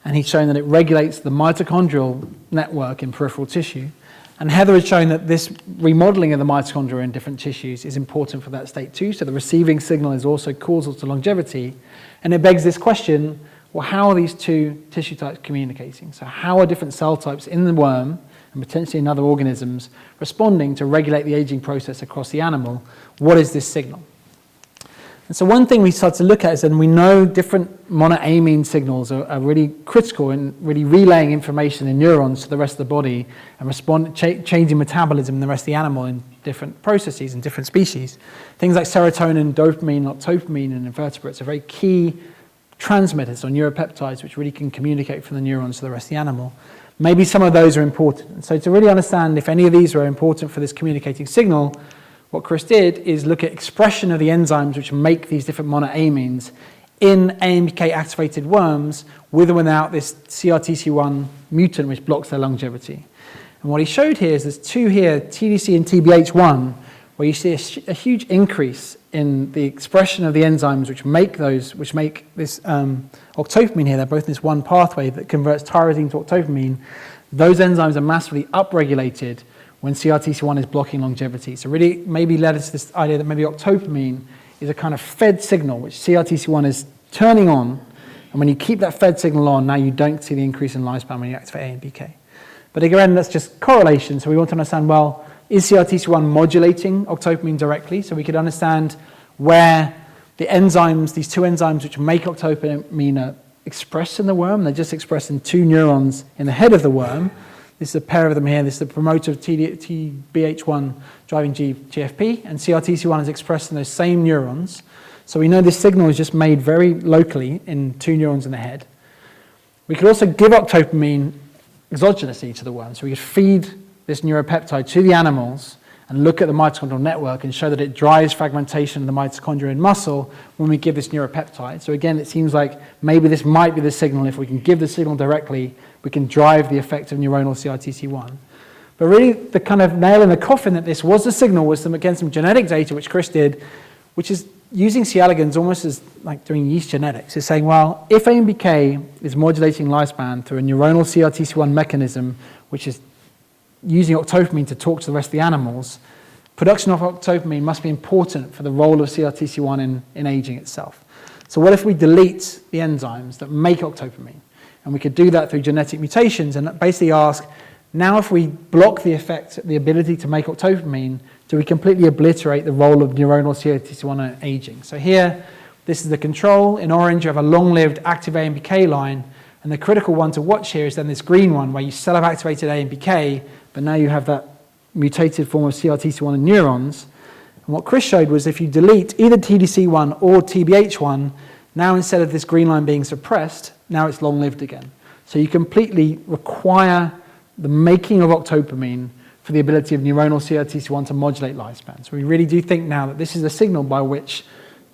And he's shown that it regulates the mitochondrial network in peripheral tissue. And Heather has shown that this remodeling of the mitochondria in different tissues is important for that state too. So the receiving signal is also causal to longevity. And it begs this question, well, how are these two tissue types communicating? So how are different cell types in the worm and potentially in other organisms responding to regulate the aging process across the animal? What is this signal? And so one thing we start to look at is that we know different monoamine signals are really critical in really relaying information in neurons to the rest of the body and changing metabolism in the rest of the animal in different processes in different species. Things like serotonin, dopamine, octopamine in invertebrates are very key transmitters or neuropeptides which really can communicate from the neurons to the rest of the animal. Maybe some of those are important. And so to really understand if any of these are important for this communicating signal, what Chris did is look at expression of the enzymes which make these different monoamines in AMPK-activated worms with or without this CRTC1 mutant which blocks their longevity. And what he showed here is there's two here, TDC and TBH1, where you see a huge increase in the expression of the enzymes which make this octopamine here. They're both in this one pathway that converts tyrosine to octopamine. Those enzymes are massively upregulated when CRTC1 is blocking longevity. So really maybe led us to this idea that maybe octopamine is a kind of fed signal which CRTC1 is turning on, and when you keep that fed signal on, now you don't see the increase in lifespan when you activate AMPK. But again, that's just correlation, so we want to understand, well, is CRTC1 modulating octopamine directly? So we could understand where the enzymes, these two enzymes which make octopamine are expressed in the worm. They're just expressed in two neurons in the head of the worm. This is a pair of them here. This is the promoter of TBH1 driving GFP, and CRTC1 is expressed in those same neurons. So we know this signal is just made very locally in two neurons in the head. We could also give octopamine exogenously to the worm. So we could feed this neuropeptide to the animals and look at the mitochondrial network and show that it drives fragmentation of the mitochondria in muscle when we give this neuropeptide. So again, it seems like maybe this might be the signal. If we can give the signal directly, we can drive the effect of neuronal CRTC1. But really, the kind of nail in the coffin that this was the signal was some genetic data, which Chris did, which is using C. elegans almost as like doing yeast genetics. It's saying, well, if AMPK is modulating lifespan through a neuronal CRTC1 mechanism, which is using octopamine to talk to the rest of the animals, production of octopamine must be important for the role of CRTC1 in aging itself. So what if we delete the enzymes that make octopamine? And we could do that through genetic mutations and basically ask, now if we block the effect, the ability to make octopamine, do we completely obliterate the role of neuronal CRTC1 in aging? So here, this is the control. In orange, you have a long-lived active AMPK line, and the critical one to watch here is then this green one, where you still have activated AMPK, but now you have that mutated form of CRTC1 in neurons. And what Chris showed was if you delete either TDC1 or TBH1, now instead of this green line being suppressed, now it's long-lived again. So you completely require the making of octopamine for the ability of neuronal CRTC1 to modulate lifespan. So we really do think now that this is a signal by which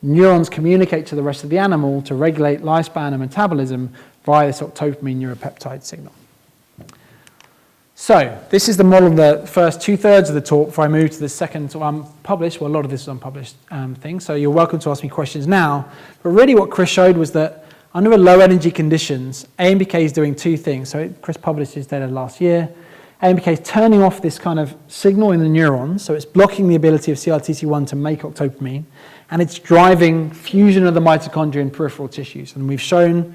neurons communicate to the rest of the animal to regulate lifespan and metabolism via this octopamine neuropeptide signal. So this is the model of the first two-thirds of the talk before I move to the second unpublished, well, a lot of this is unpublished thing, so you're welcome to ask me questions now. But really what Chris showed was that under low energy conditions, AMPK is doing two things. So Chris published his data last year. AMPK is turning off this kind of signal in the neurons, so it's blocking the ability of CRTC1 to make octopamine, and it's driving fusion of the mitochondria in peripheral tissues. And we've shown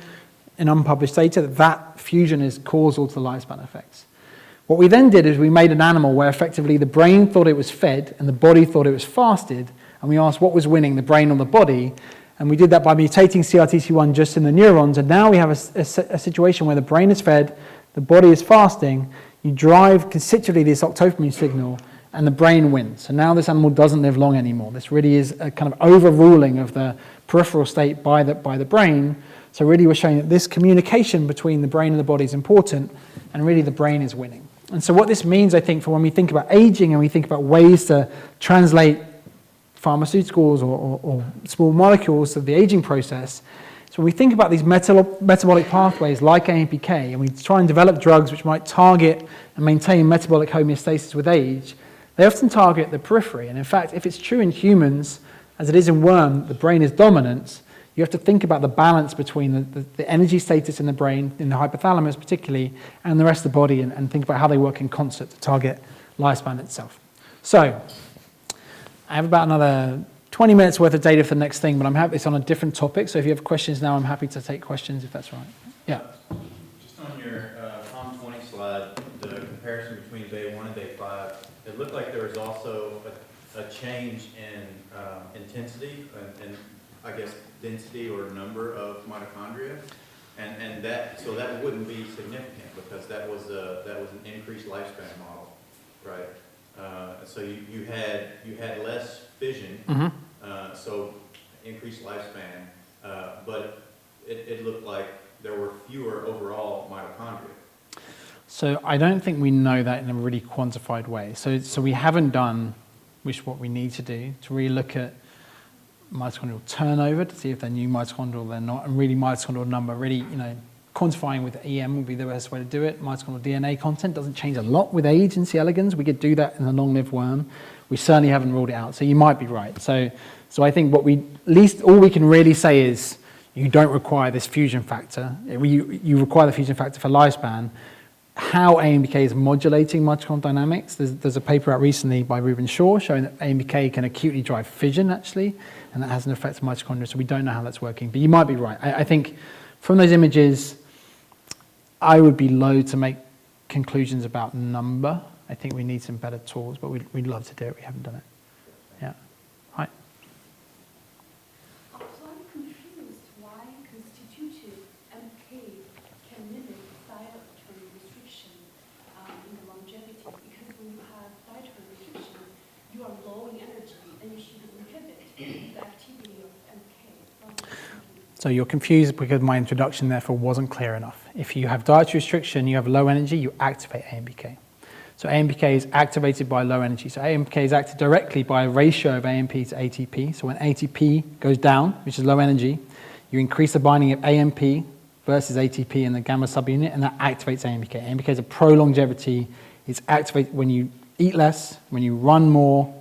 in unpublished data that that fusion is causal to the lifespan effects. What we then did is we made an animal where effectively the brain thought it was fed and the body thought it was fasted, and we asked what was winning, the brain or the body, and we did that by mutating CRTC1 just in the neurons, and now we have a situation where the brain is fed, the body is fasting, you drive constitutively this octopamine signal, and the brain wins. So now this animal doesn't live long anymore. This really is a kind of overruling of the peripheral state by the brain. So really we're showing that this communication between the brain and the body is important, and really the brain is winning. And so what this means, I think, for when we think about aging and we think about ways to translate pharmaceuticals or small molecules to the aging process, so when we think about these metabolic pathways like AMPK, and we try and develop drugs which might target and maintain metabolic homeostasis with age, they often target the periphery. And in fact, if it's true in humans, as it is in worm, the brain is dominant, you have to think about the balance between the energy status in the brain, in the hypothalamus particularly, and the rest of the body, and think about how they work in concert to target lifespan itself. So, I have about another 20 minutes worth of data for the next thing, but I'm happy it's on a different topic, so if you have questions now, I'm happy to take questions if that's right. Yeah. Just on your COM20 slide, the comparison between day 1 and day 5, it looked like there was also a change in intensity and I guess density or number of mitochondria, and so that wouldn't be significant because that was an increased lifespan model, right? So you had less fission, so increased lifespan, but it looked like there were fewer overall mitochondria. So I don't think we know that in a really quantified way. So we haven't done, what we need to do, to really look at mitochondrial turnover to see if they're new mitochondrial or they're not, and really mitochondrial number, really, quantifying with EM would be the best way to do it. Mitochondrial DNA content doesn't change a lot with age in C. elegans. We could do that in a long-lived worm. We certainly haven't ruled it out, so you might be right. So I think all we can really say is you don't require this fusion factor. You require the fusion factor for lifespan. How AMPK is modulating mitochondrial dynamics. There's a paper out recently by Ruben Shaw showing that AMPK can acutely drive fission, actually, and that has an effect on mitochondria, so we don't know how that's working. But you might be right. I think from those images, I would be loath to make conclusions about number. I think we need some better tools, but we'd love to do it. We haven't done it. Yeah. Hi. So I'm confused why constitutive MK can limit dietary restriction in the longevity, because when you have dietary restriction, you are low in energy, and you should inhibit the activity of MK. So you're confused because my introduction therefore wasn't clear enough. If you have dietary restriction, you have low energy, you activate AMPK. So AMPK is activated by low energy. So AMPK is acted directly by a ratio of AMP to ATP. So when ATP goes down, which is low energy, you increase the binding of AMP versus ATP in the gamma subunit, and that activates AMPK. AMPK is a pro-longevity. It's activated when you eat less, when you run more,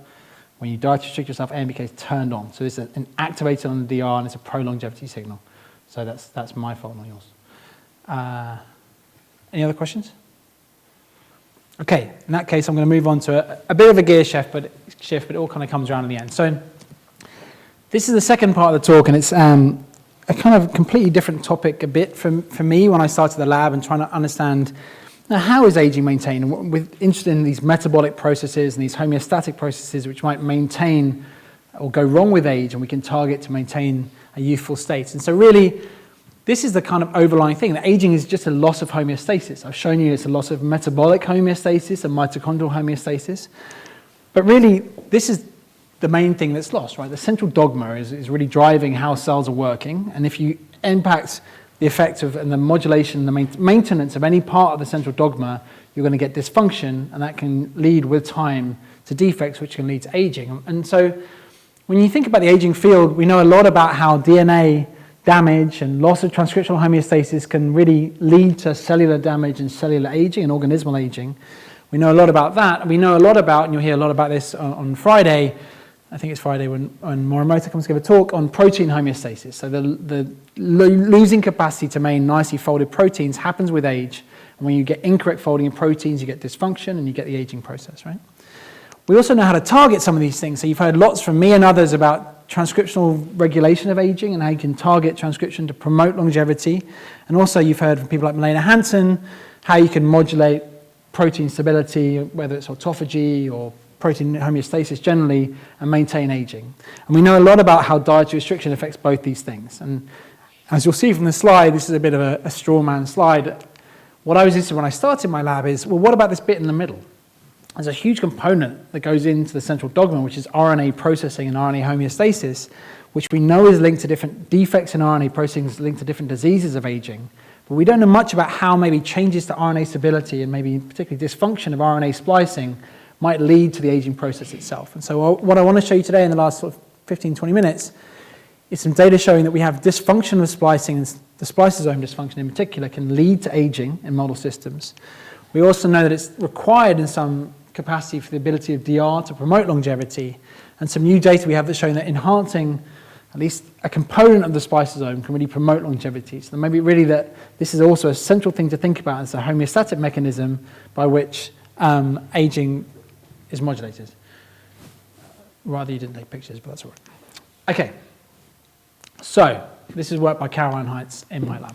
when you diet restrict yourself, AMPK is turned on. So it's an activator on the DR, and it's a pro-longevity signal. So that's my fault, not yours. Any other questions? Okay, in that case, I'm going to move on to a bit of a gear shift, but it all kind of comes around in the end. So this is the second part of the talk, and it's a kind of completely different topic a bit for me when I started the lab and trying to understand how is aging maintained, and we're interested in these metabolic processes and these homeostatic processes which might maintain or go wrong with age, and we can target to maintain a youthful state. And so really, this is the kind of overlying thing, that aging is just a loss of homeostasis. I've shown you it's a loss of metabolic homeostasis and mitochondrial homeostasis. But really, this is the main thing that's lost, right? The central dogma is really driving how cells are working. And if you impact the effect of and the modulation, the maintenance of any part of the central dogma, you're going to get dysfunction, and that can lead with time to defects, which can lead to aging. And so when you think about the aging field, we know a lot about how DNA damage and loss of transcriptional homeostasis can really lead to cellular damage and cellular aging and organismal aging. We know a lot about that, and we know a lot about, and you'll hear a lot about this on Friday, I think it's Friday when Morimoto comes to give a talk on protein homeostasis. So the losing capacity to make nicely folded proteins happens with age, and when you get incorrect folding of proteins, you get dysfunction and you get the aging process, right? We also know how to target some of these things. So you've heard lots from me and others about transcriptional regulation of aging and how you can target transcription to promote longevity. And also you've heard from people like Milena Hansen how you can modulate protein stability, whether it's autophagy or protein homeostasis generally, and maintain aging. And we know a lot about how dietary restriction affects both these things. And as you'll see from the slide, this is a bit of a straw man slide. What I was interested in when I started my lab is, well, what about this bit in the middle? There's a huge component that goes into the central dogma, which is RNA processing and RNA homeostasis, which we know is linked to different defects in RNA processing, is linked to different diseases of aging. But we don't know much about how maybe changes to RNA stability and maybe particularly dysfunction of RNA splicing might lead to the aging process itself. And so what I want to show you today in the last sort of 15, 20 minutes is some data showing that we have dysfunction of splicing, and the spliceosome dysfunction in particular can lead to aging in model systems. We also know that it's required in some capacity for the ability of DR to promote longevity, and some new data we have that's showing that enhancing at least a component of the spliceosome can really promote longevity. So maybe really that this is also a central thing to think about as a homeostatic mechanism by which aging is modulated. Rather, you didn't take pictures, but that's all right. Okay, so this is work by Caroline Heitz in my lab.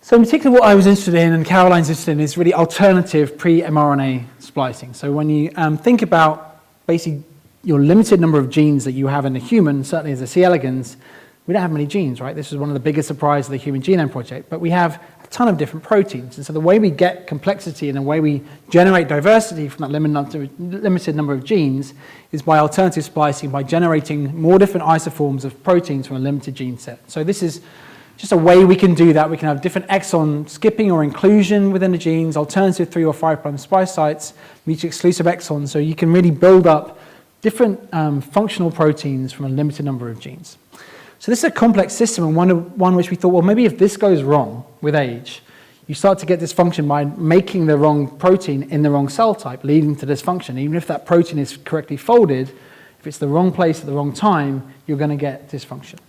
So in particular, what I was interested in, and Caroline's interested in, is really alternative pre-mRNA splicing. So when you think about basically your limited number of genes that you have in a human, certainly as a C. elegans, we don't have many genes, right? This is one of the biggest surprises of the Human Genome Project, but we have a ton of different proteins. And so the way we get complexity and the way we generate diversity from that limited number of genes is by alternative splicing, by generating more different isoforms of proteins from a limited gene set. So this is just a way we can do that. We can have different exon skipping or inclusion within the genes, alternative 3 or 5' splice sites, mutually exclusive exons, so you can really build up different functional proteins from a limited number of genes. So this is a complex system, and one which we thought, well, maybe if this goes wrong with age, you start to get dysfunction by making the wrong protein in the wrong cell type, leading to dysfunction. Even if that protein is correctly folded, if it's the wrong place at the wrong time, you're going to get dysfunction.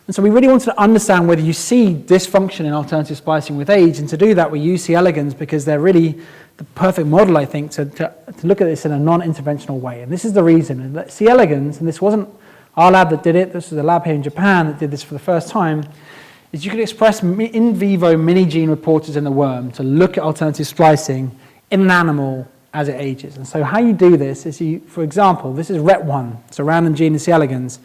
And so we really wanted to understand whether you see dysfunction in alternative splicing with age, and to do that we use C. elegans because they're really the perfect model, I think, to look at this in a non-interventional way. And this is the reason. And C. elegans, and this wasn't our lab that did it, this was a lab here in Japan that did this for the first time, is you could express in vivo mini-gene reporters in the worm to look at alternative splicing in an animal as it ages. And so how you do this is you, for example, this is RET1, it's a random gene in C. elegans.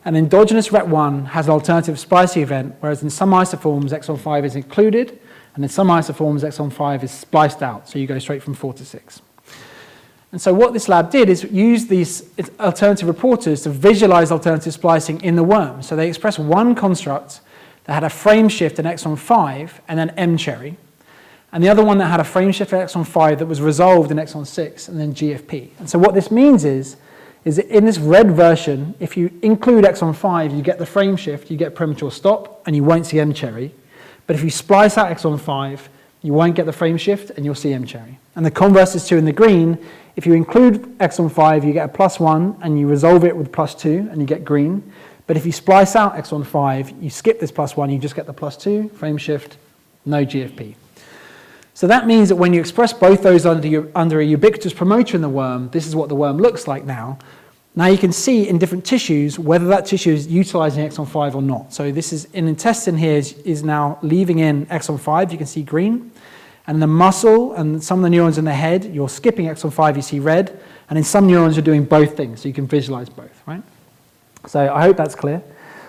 An endogenous RET1 has an alternative splicing event, whereas in some isoforms exon 5 is included, and in some isoforms exon 5 is spliced out, so you go straight from 4 to 6. And so what this lab did is use these alternative reporters to visualize alternative splicing in the worm. So they expressed one construct that had a frame shift in exon 5 and then M-cherry, and the other one that had a frame shift in exon 5 that was resolved in exon 6 and then GFP. And so what this means is that in this red version, if you include exon 5, you get the frame shift, you get premature stop, and you won't see M-cherry. But if you splice out exon 5, you won't get the frame shift, and you'll see M-cherry. And the converse is true in the green. If you include exon 5, you get a +1, and you resolve it with +2, and you get green. But if you splice out exon 5, you skip this +1, you just get the +2, frame shift, no GFP. So that means that when you express both those under a ubiquitous promoter in the worm, this is what the worm looks like now. Now you can see in different tissues whether that tissue is utilizing exon 5 or not. So this is in intestine here is now leaving in exon 5, you can see green. And in the muscle and some of the neurons in the head, you're skipping exon 5, you see red. And in some neurons, you're doing both things, so you can visualize both, right? So I hope that's clear.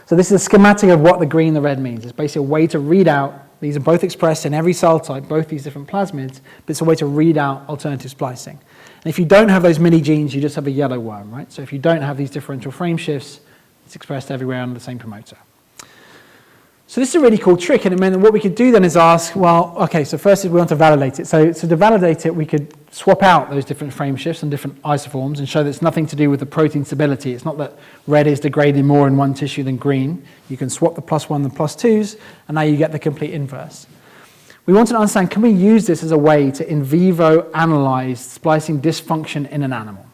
So this is a schematic of what the green and the red means. It's basically a way to read out, these are both expressed in every cell type, both these different plasmids, but it's a way to read out alternative splicing. And if you don't have those mini genes, you just have a yellow worm, right? So if you don't have these differential frame shifts, it's expressed everywhere under the same promoter. So this is a really cool trick, and it meant that what we could do then is ask, well, okay, so first we want to validate it. So to validate it, we could swap out those different frame shifts and different isoforms and show that it's nothing to do with the protein stability. It's not that red is degrading more in one tissue than green. You can swap the +1 and +2s, and now you get the complete inverse. We wanted to understand, can we use this as a way to in vivo analyze splicing dysfunction in an animal?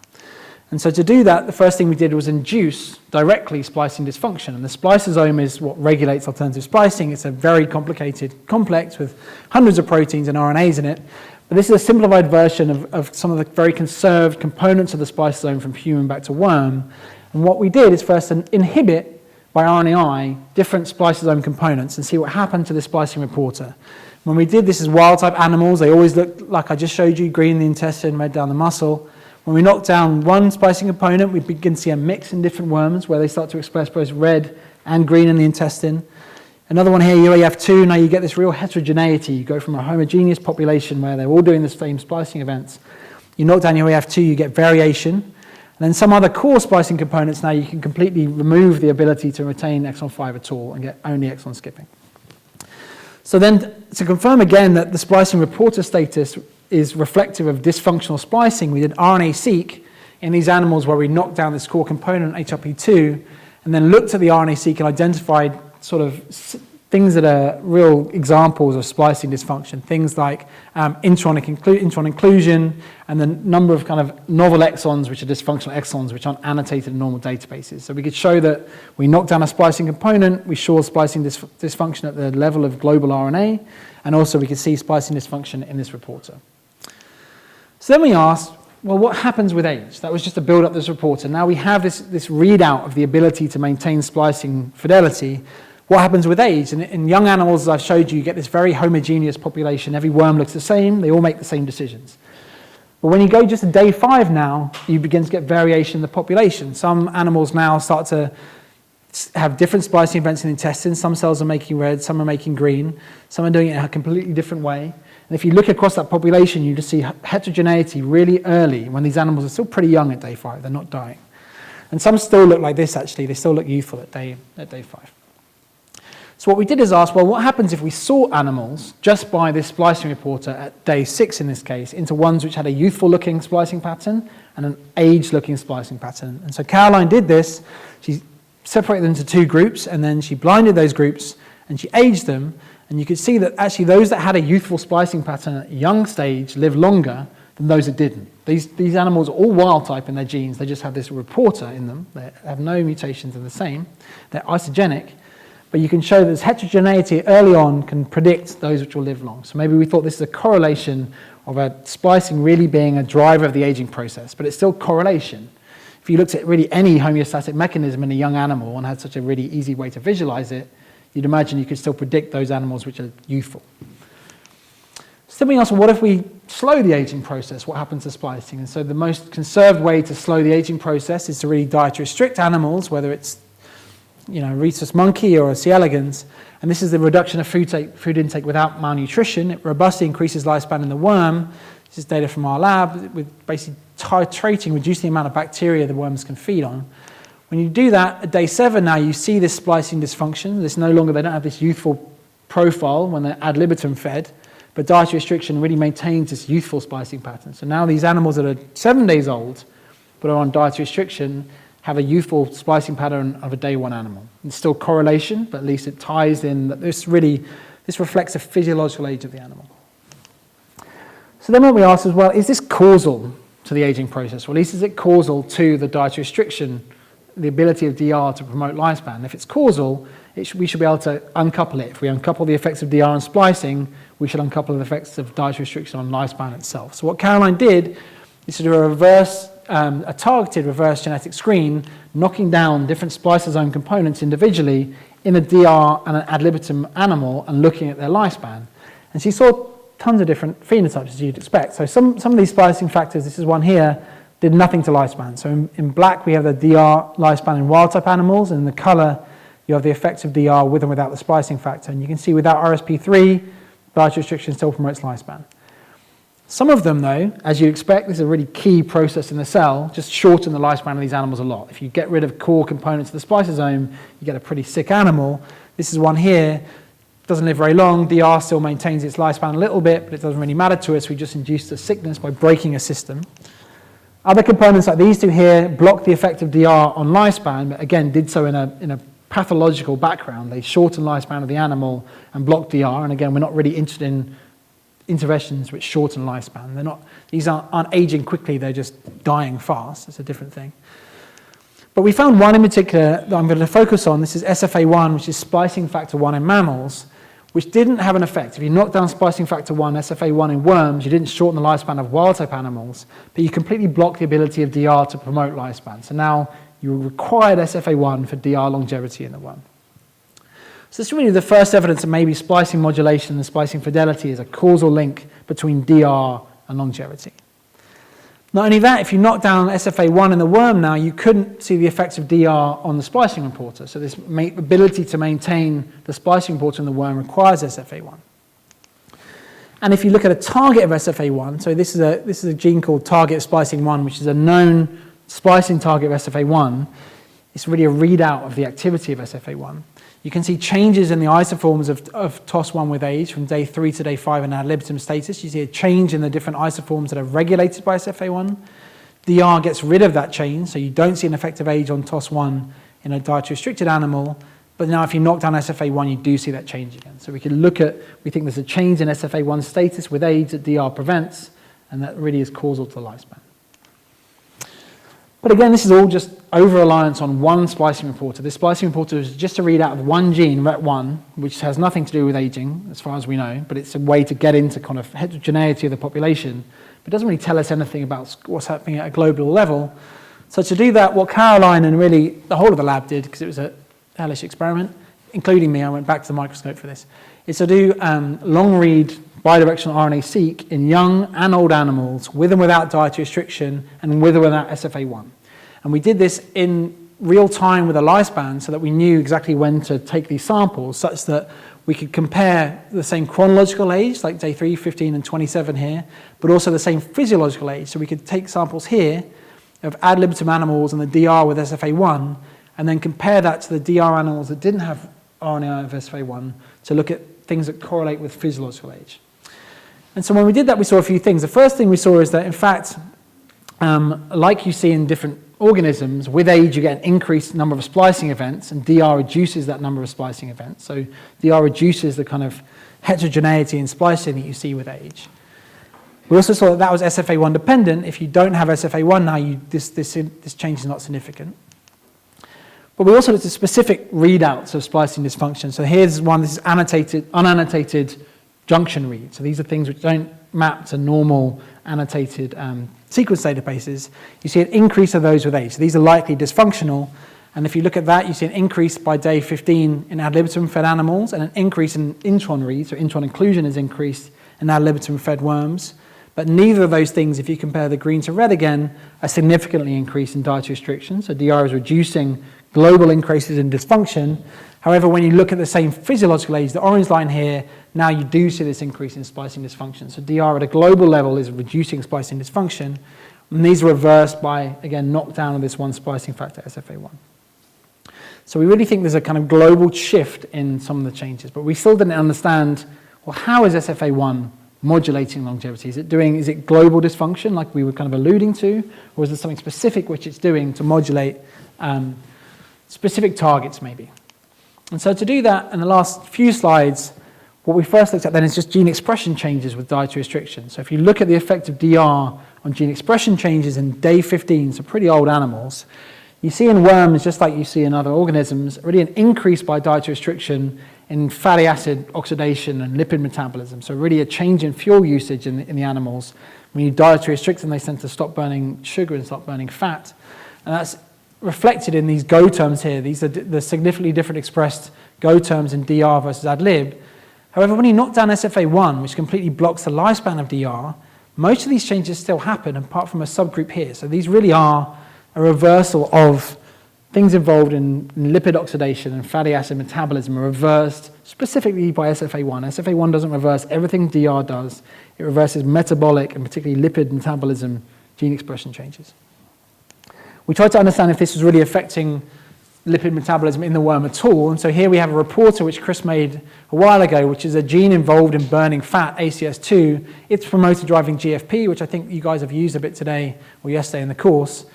And so to do that, the first thing we did was induce directly splicing dysfunction. And the spliceosome is what regulates alternative splicing. It's a very complicated complex with hundreds of proteins and RNAs in it. But this is a simplified version of some of the very conserved components of the spliceosome from human back to worm. And what we did is first inhibit by RNAi different spliceosome components and see what happened to the splicing reporter. When we did this as wild-type animals, they always looked like I just showed you, green in the intestine, red down the muscle. When we knock down one splicing component, we begin to see a mix in different worms where they start to express both red and green in the intestine. Another one here, UAF2, now you get this real heterogeneity. You go from a homogeneous population where they're all doing the same splicing events. You knock down UAF2, you get variation. And then some other core splicing components, now you can completely remove the ability to retain exon 5 at all and get only exon skipping. So then, to confirm again that the splicing reporter status is reflective of dysfunctional splicing, we did RNA-seq in these animals where we knocked down this core component, HRP2, and then looked at the RNA-seq and identified sort of things that are real examples of splicing dysfunction, things like intron inclusion and the number of kind of novel exons, which are dysfunctional exons, which aren't annotated in normal databases. So we could show that we knocked down a splicing component, we saw splicing dysfunction at the level of global RNA, and also we could see splicing dysfunction in this reporter. So then we asked, well, what happens with age? That was just to build up this reporter. Now we have this readout of the ability to maintain splicing fidelity. What happens with age? And in young animals, as I've showed you, you get this very homogeneous population. Every worm looks the same. They all make the same decisions. But when you go just to day 5 now, you begin to get variation in the population. Some animals now start to have different splicing events in the intestine. Some cells are making red, some are making green. Some are doing it in a completely different way. And if you look across that population, you just see heterogeneity really early when these animals are still pretty young at day 5. They're not dying. And some still look like this, actually. They still look youthful at day 5. So what we did is ask, well, what happens if we sort animals just by this splicing reporter at day 6 in this case into ones which had a youthful-looking splicing pattern and an age-looking splicing pattern? And so Caroline did this. She separated them into 2 groups, and then she blinded those groups, and she aged them. And you could see that actually those that had a youthful splicing pattern at a young stage lived longer than those that didn't. These animals are all wild-type in their genes. They just have this reporter in them. They have no mutations in the same. They're isogenic. But you can show that this heterogeneity early on can predict those which will live long. So maybe we thought this is a correlation of a splicing really being a driver of the aging process, but it's still correlation. If you looked at really any homeostatic mechanism in a young animal and had such a really easy way to visualize it, you'd imagine you could still predict those animals which are youthful. So then we asked, well, what if we slow the aging process? What happens to splicing? And so the most conserved way to slow the aging process is to really dietary restrict animals, whether it's rhesus monkey or a C. elegans, and this is the reduction of food intake without malnutrition. It robustly increases lifespan in the worm. This is data from our lab with basically titrating, reducing the amount of bacteria the worms can feed on. When you do that, at day 7 now, you see this splicing dysfunction. They don't have this youthful profile when they're ad libitum fed, but dietary restriction really maintains this youthful splicing pattern. So now these animals that are 7 days old, but are on dietary restriction, have a youthful splicing pattern of a day 1 animal. It's still correlation, but at least it ties in that this reflects the physiological age of the animal. So then what we asked is, well, is this causal to the aging process? Or at least is it causal to the dietary restriction, the ability of DR to promote lifespan? If it's causal, we should be able to uncouple it. If we uncouple the effects of DR and splicing, we should uncouple the effects of dietary restriction on lifespan itself. So what Caroline did is to do a targeted reverse genetic screen, knocking down different spliceosome components individually in a DR and an ad libitum animal and looking at their lifespan. And she saw tons of different phenotypes, as you'd expect. So some of these splicing factors, this is one here, did nothing to lifespan. So in black, we have the DR lifespan in wild-type animals, and in the color, you have the effects of DR with and without the splicing factor. And you can see without RSP3, dietary restriction still promotes lifespan. Some of them, though, as you expect, this is a really key process in the cell, just shorten the lifespan of these animals a lot. If you get rid of core components of the spliceosome, you get a pretty sick animal. This is one here, doesn't live very long. DR still maintains its lifespan a little bit, but it doesn't really matter to us. We just induce the sickness by breaking a system. Other components like these two here block the effect of DR on lifespan, but again, did so in a pathological background. They shorten lifespan of the animal and block DR, and again, we're not really interested in interventions which shorten lifespan. These aren't aging quickly, they're just dying fast. It's a different thing. But we found one in particular that I'm going to focus on. This is SFA1, which is splicing factor 1 in mammals, which didn't have an effect. If you knock down splicing factor 1, SFA1 in worms, you didn't shorten the lifespan of wild-type animals, but you completely block the ability of DR to promote lifespan. So now you required SFA1 for DR longevity in the worm. So this is really the first evidence that maybe splicing modulation and splicing fidelity is a causal link between DR and longevity. Not only that, if you knock down SFA1 in the worm now, you couldn't see the effects of DR on the splicing reporter. So this ability to maintain the splicing reporter in the worm requires SFA1. And if you look at a target of SFA1, so this is a gene called target splicing 1, which is a known splicing target of SFA1. It's really a readout of the activity of SFA1. You can see changes in the isoforms of TOS1 with age from day 3 to day 5 in ad libitum status. You see a change in the different isoforms that are regulated by SFA1. DR gets rid of that change, so you don't see an effect of age on TOS1 in a dietary restricted animal. But now if you knock down SFA1, you do see that change again. So we think there's a change in SFA1 status with age that DR prevents, and that really is causal to the lifespan. But again, this is all just over-reliance on one splicing reporter. This splicing reporter is just a readout of one gene, RET1, which has nothing to do with aging, as far as we know, but it's a way to get into kind of heterogeneity of the population. But it doesn't really tell us anything about what's happening at a global level. So to do that, what Caroline and really the whole of the lab did, because it was a hellish experiment, including me, I went back to the microscope for this, is to do long-read bidirectional RNA-seq in young and old animals with and without dietary restriction and with or without SFA1. And we did this in real time with a lifespan so that we knew exactly when to take these samples, such that we could compare the same chronological age, like day 3, 15, and 27 here, but also the same physiological age. So we could take samples here of ad libitum animals and the DR with SFA1, and then compare that to the DR animals that didn't have RNAi of SFA1 to look at things that correlate with physiological age. And so when we did that, we saw a few things. The first thing we saw is that, in fact, like you see in different organisms, with age you get an increased number of splicing events, and DR reduces that number of splicing events. So DR reduces the kind of heterogeneity in splicing that you see with age. We also saw that that was SFA1 dependent. If you don't have SFA1 now, this change is not significant. But we also looked at specific readouts of splicing dysfunction. So here's one, this is unannotated junction read. So these are things which don't map to normal annotated sequence databases. You see an increase of those with age. So these are likely dysfunctional. And if you look at that, you see an increase by day 15 in ad libitum fed animals and an increase in intron read. So intron inclusion is increased in ad libitum fed worms. But neither of those things, if you compare the green to red again, are significantly increased in dietary restriction. So DR is reducing global increases in dysfunction. However, when you look at the same physiological age, the orange line here, now you do see this increase in splicing dysfunction. So DR at a global level is reducing splicing dysfunction. And these are reversed by, again, knockdown of this one splicing factor, SFA1. So we really think there's a kind of global shift in some of the changes. But we still didn't understand, well, how is SFA1 modulating longevity? Is it global dysfunction like we were kind of alluding to? Or is there something specific which it's doing to modulate specific targets maybe? And so to do that, in the last few slides, what we first looked at then is just gene expression changes with dietary restriction. So if you look at the effect of DR on gene expression changes in day 15, so pretty old animals, you see in worms, just like you see in other organisms, really an increase by dietary restriction in fatty acid oxidation and lipid metabolism. So really a change in fuel usage in the animals. When you dietary restrict them, they tend to stop burning sugar and stop burning fat. And that's reflected in these GO terms here. These are the significantly different expressed GO terms in DR versus ad lib. However, when you knock down SFA1, which completely blocks the lifespan of DR, most of these changes still happen apart from a subgroup here. So these really are a reversal of things involved in lipid oxidation and fatty acid metabolism are reversed specifically by SFA1. SFA1 doesn't reverse everything DR does. It reverses metabolic and particularly lipid metabolism gene expression changes. We tried to understand if this was really affecting lipid metabolism in the worm at all. And so here we have a reporter which Chris made a while ago, which is a gene involved in burning fat, ACS2. It's promoter driving GFP, which I think you guys have used a bit today or yesterday in the course.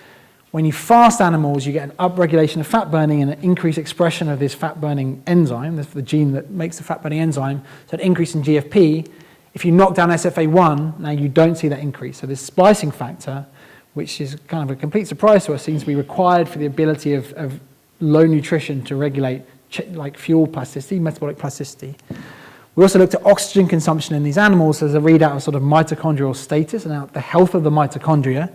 When you fast animals, you get an upregulation of fat burning and an increased expression of this fat burning enzyme. That's the gene that makes the fat burning enzyme. So an increase in GFP. If you knock down SFA1, now you don't see that increase. So this splicing factor, which is kind of a complete surprise to us, seems to be required for the ability of low nutrition to regulate like fuel plasticity, metabolic plasticity. We also looked at oxygen consumption in these animals as a readout of sort of mitochondrial status and the health of the mitochondria.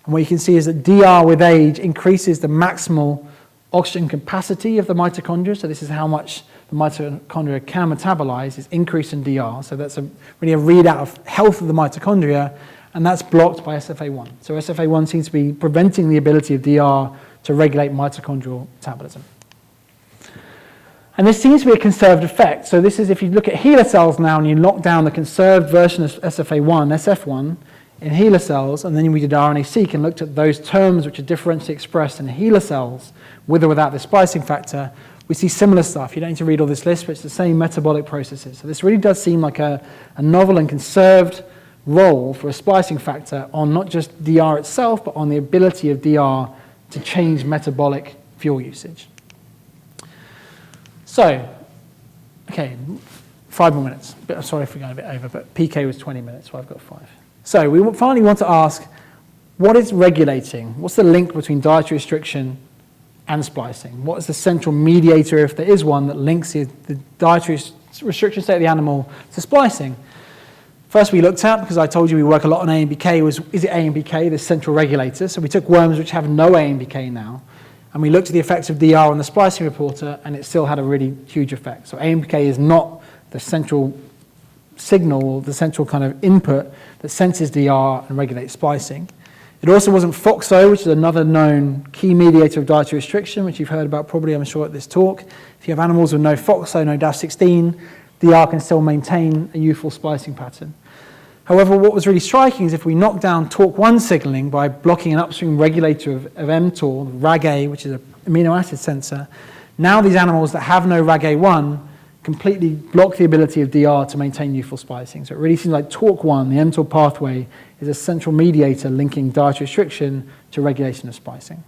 And what you can see is that DR with age increases the maximal oxygen capacity of the mitochondria, so this is how much the mitochondria can metabolize, is increased in DR. So that's really a readout of health of the mitochondria, and that's blocked by SFA1. So SFA1 seems to be preventing the ability of DR to regulate mitochondrial metabolism. And this seems to be a conserved effect. So this is if you look at HeLa cells now and you lock down the conserved version of SFA1, SF1, in HeLa cells, and then we did RNA-seq and looked at those terms which are differentially expressed in HeLa cells, with or without the splicing factor, we see similar stuff. You don't need to read all this list, but it's the same metabolic processes. So this really does seem like a novel and conserved role for a splicing factor on not just DR itself, but on the ability of DR to change metabolic fuel usage. So, okay, 5 more minutes. Sorry if we're going a bit over, but PK was 20 minutes, so I've got 5. So we finally want to ask, what is regulating? What's the link between dietary restriction and splicing? What is the central mediator, if there is one, that links the dietary restriction state of the animal to splicing? First we looked at, because I told you we work a lot on AMPK, is it AMPK, the central regulator? So we took worms which have no AMPK now, and we looked at the effects of DR on the splicing reporter, and it still had a really huge effect. So AMPK is not the central signal, the central kind of input that senses DR and regulates splicing. It also wasn't FOXO, which is another known key mediator of dietary restriction, which you've heard about probably, I'm sure, at this talk. If you have animals with no FOXO, no DAF16, DR can still maintain a youthful splicing pattern. However, what was really striking is if we knock down TORC1 signaling by blocking an upstream regulator of mTOR, RAG-A, which is an amino acid sensor, now these animals that have no RAG-A1 completely block the ability of DR to maintain youthful splicing. So it really seems like TORC1, the mTOR pathway, is a central mediator linking dietary restriction to regulation of splicing.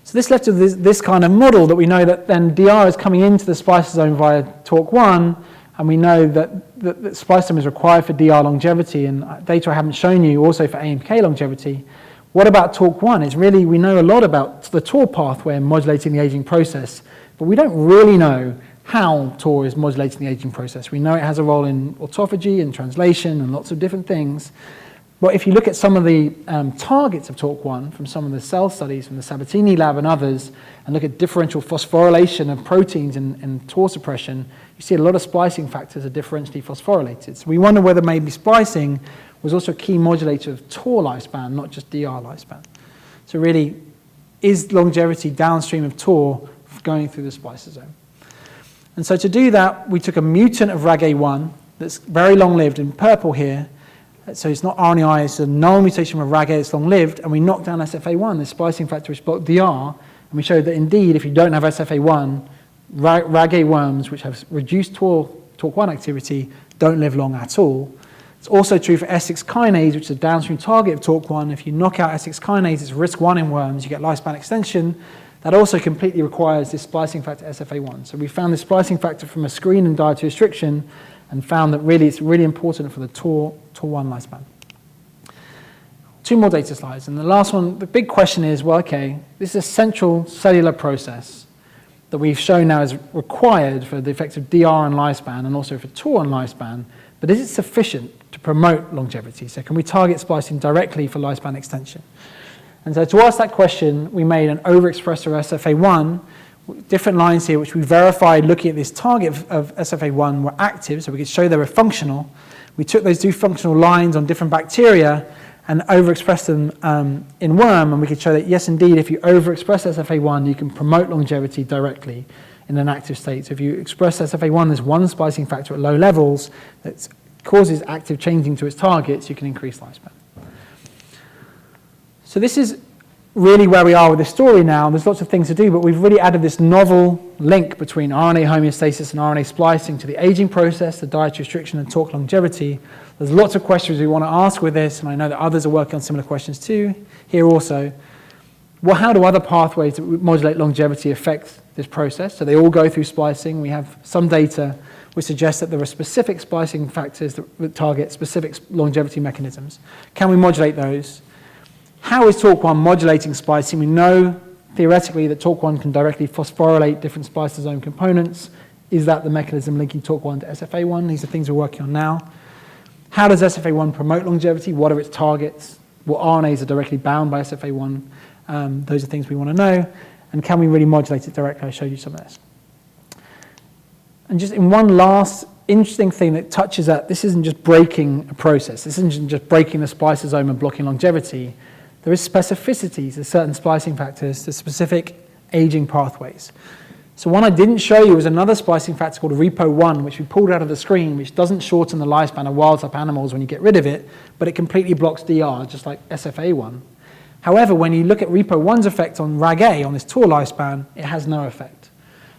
So this led to this kind of model that we know that then DR is coming into the spliceosome via TORC1, and we know that spliceosome is required for DR longevity, and data I haven't shown you also for AMPK longevity. What about TORC1? It's really, we know a lot about the TOR pathway and modulating the aging process, but we don't really know how TOR is modulating the aging process. We know it has a role in autophagy and translation and lots of different things. But if you look at some of the targets of TORC1 from some of the cell studies from the Sabatini lab and others, and look at differential phosphorylation of proteins in TOR suppression, you see a lot of splicing factors are differentially phosphorylated. So we wonder whether maybe splicing was also a key modulator of TOR lifespan, not just DR lifespan. So really, is longevity downstream of TOR going through the spliceosome? And so to do that, we took a mutant of RAG-A1 that's very long-lived in purple here. So it's not RNAi, it's a null mutation of RAG-A, it's long-lived, and we knocked down SFA1, the splicing factor which blocked DR, and we showed that indeed, if you don't have SFA1, RAG-A worms, which have reduced TORC1 activity, don't live long at all. It's also true for S6 kinase, which is a downstream target of TORC1. If you knock out S6 kinase, it's risk1 in worms, you get lifespan extension. That also completely requires this splicing factor SFA1. So we found this splicing factor from a screen in dietary restriction and found that really it's really important for the TOR1 lifespan. 2 more data slides. And the last one, the big question is, well, okay, this is a central cellular process that we've shown now is required for the effects of DR on lifespan and also for TOR on lifespan, but is it sufficient to promote longevity? So can we target splicing directly for lifespan extension? And so to ask that question, we made an overexpressor SFA1, different lines here, which we verified looking at this target of SFA1 were active, so we could show they were functional. We took those 2 functional lines on different bacteria and overexpressed them in worm, and we could show that, yes, indeed, if you overexpress SFA1, you can promote longevity directly in an active state. So if you express SFA1, there's one splicing factor at low levels that causes active changing to its targets, you can increase lifespan. So this is really where we are with this story now. There's lots of things to do, but we've really added this novel link between RNA homeostasis and RNA splicing to the aging process, the dietary restriction, and TORC longevity. There's lots of questions we want to ask with this, and I know that others are working on similar questions too, here also. Well, how do other pathways that modulate longevity affect this process? So they all go through splicing. We have some data which suggests that there are specific splicing factors that target specific longevity mechanisms. Can we modulate those? How is TORC1 modulating splicing? We know theoretically that TORC1 can directly phosphorylate different spliceosome components. Is that the mechanism linking TORC1 to SFA1? These are things we're working on now. How does SFA1 promote longevity? What are its targets? What RNAs are directly bound by SFA1? Those are things we want to know. And can we really modulate it directly? I showed you some of this. And just in one last interesting thing that touches at, this isn't just breaking a process. This isn't just breaking the spliceosome and blocking longevity. There is specificities to certain splicing factors to specific aging pathways. So one I didn't show you was another splicing factor called repo1, which we pulled out of the screen, which doesn't shorten the lifespan of wild-type animals when you get rid of it, but it completely blocks DR, just like SFA1. However, when you look at repo1's effect on RAG-A, on this TOR lifespan, it has no effect.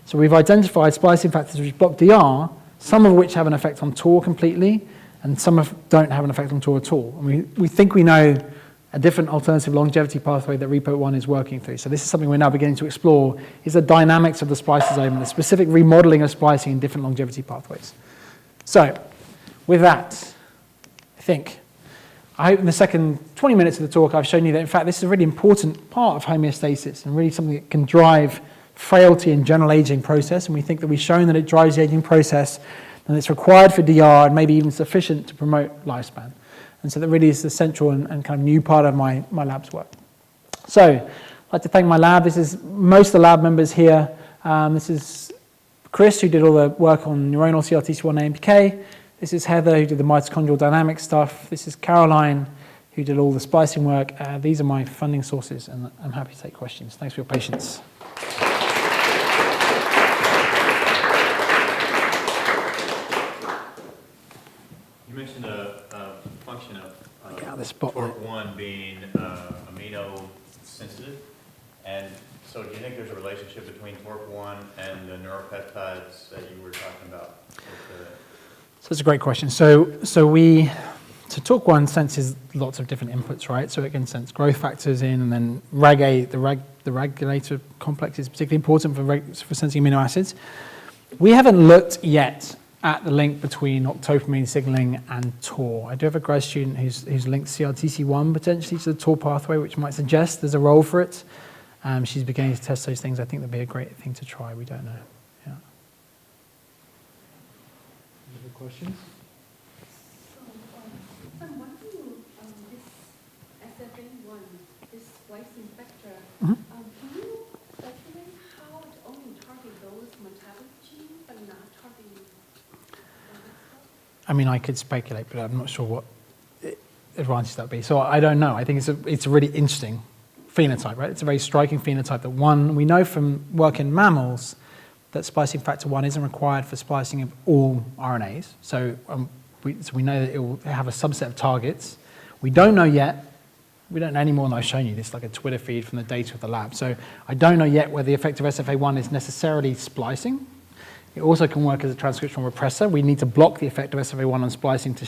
So we've identified splicing factors which block DR, some of which have an effect on TOR completely, and some don't have an effect on TOR at all. And we think we know a different alternative longevity pathway that repo1 is working through. So this is something we're now beginning to explore, is the dynamics of the spliceosome and the specific remodeling of splicing in different longevity pathways. So with that, I hope in the second 20 minutes of the talk I've shown you that in fact this is a really important part of homeostasis and really something that can drive frailty and general aging process, and we think that we've shown that it drives the aging process and it's required for DR and maybe even sufficient to promote lifespan. And so that really is the central and kind of new part of my lab's work. So I'd like to thank my lab. This is most of the lab members here. This is Chris, who did all the work on neuronal CRTC1 AMPK. This is Heather, who did the mitochondrial dynamic stuff. This is Caroline, who did all the splicing work. These are my funding sources, and I'm happy to take questions. Thanks for your patience. You mentioned a function of TORC1 being amino sensitive, and so do you think there's a relationship between TORC1 and the neuropeptides that you were talking about? So that's a great question. So TORC1 senses lots of different inputs, right? So it can sense growth factors in, and then RAG-A, the regulator complex is particularly important for sensing amino acids. We haven't looked yet at the link between octopamine signaling and TOR. I do have a grad student who's linked CRTC1 potentially to the TOR pathway, which might suggest there's a role for it. She's beginning to test those things. I think that'd be a great thing to try. We don't know. Yeah. Any other questions? So, I'm wondering, this SFA1, this splicing factor, Mm-hmm. can you speculate how it only targets those metabolic genes but not targeting the other stuff? I mean, I could speculate, but I'm not sure what advantage that would be. So I don't know. I think it's a really interesting phenotype, right? It's a very striking phenotype that we know from work in mammals that splicing factor 1 isn't required for splicing of all RNAs. So we know that it will have a subset of targets. We don't know yet. We don't know any more than I've shown you. This is like a Twitter feed from the data of the lab. So I don't know yet whether the effect of SFA1 is necessarily splicing. It also can work as a transcriptional repressor. We need to block the effect of SFA1 on splicing to show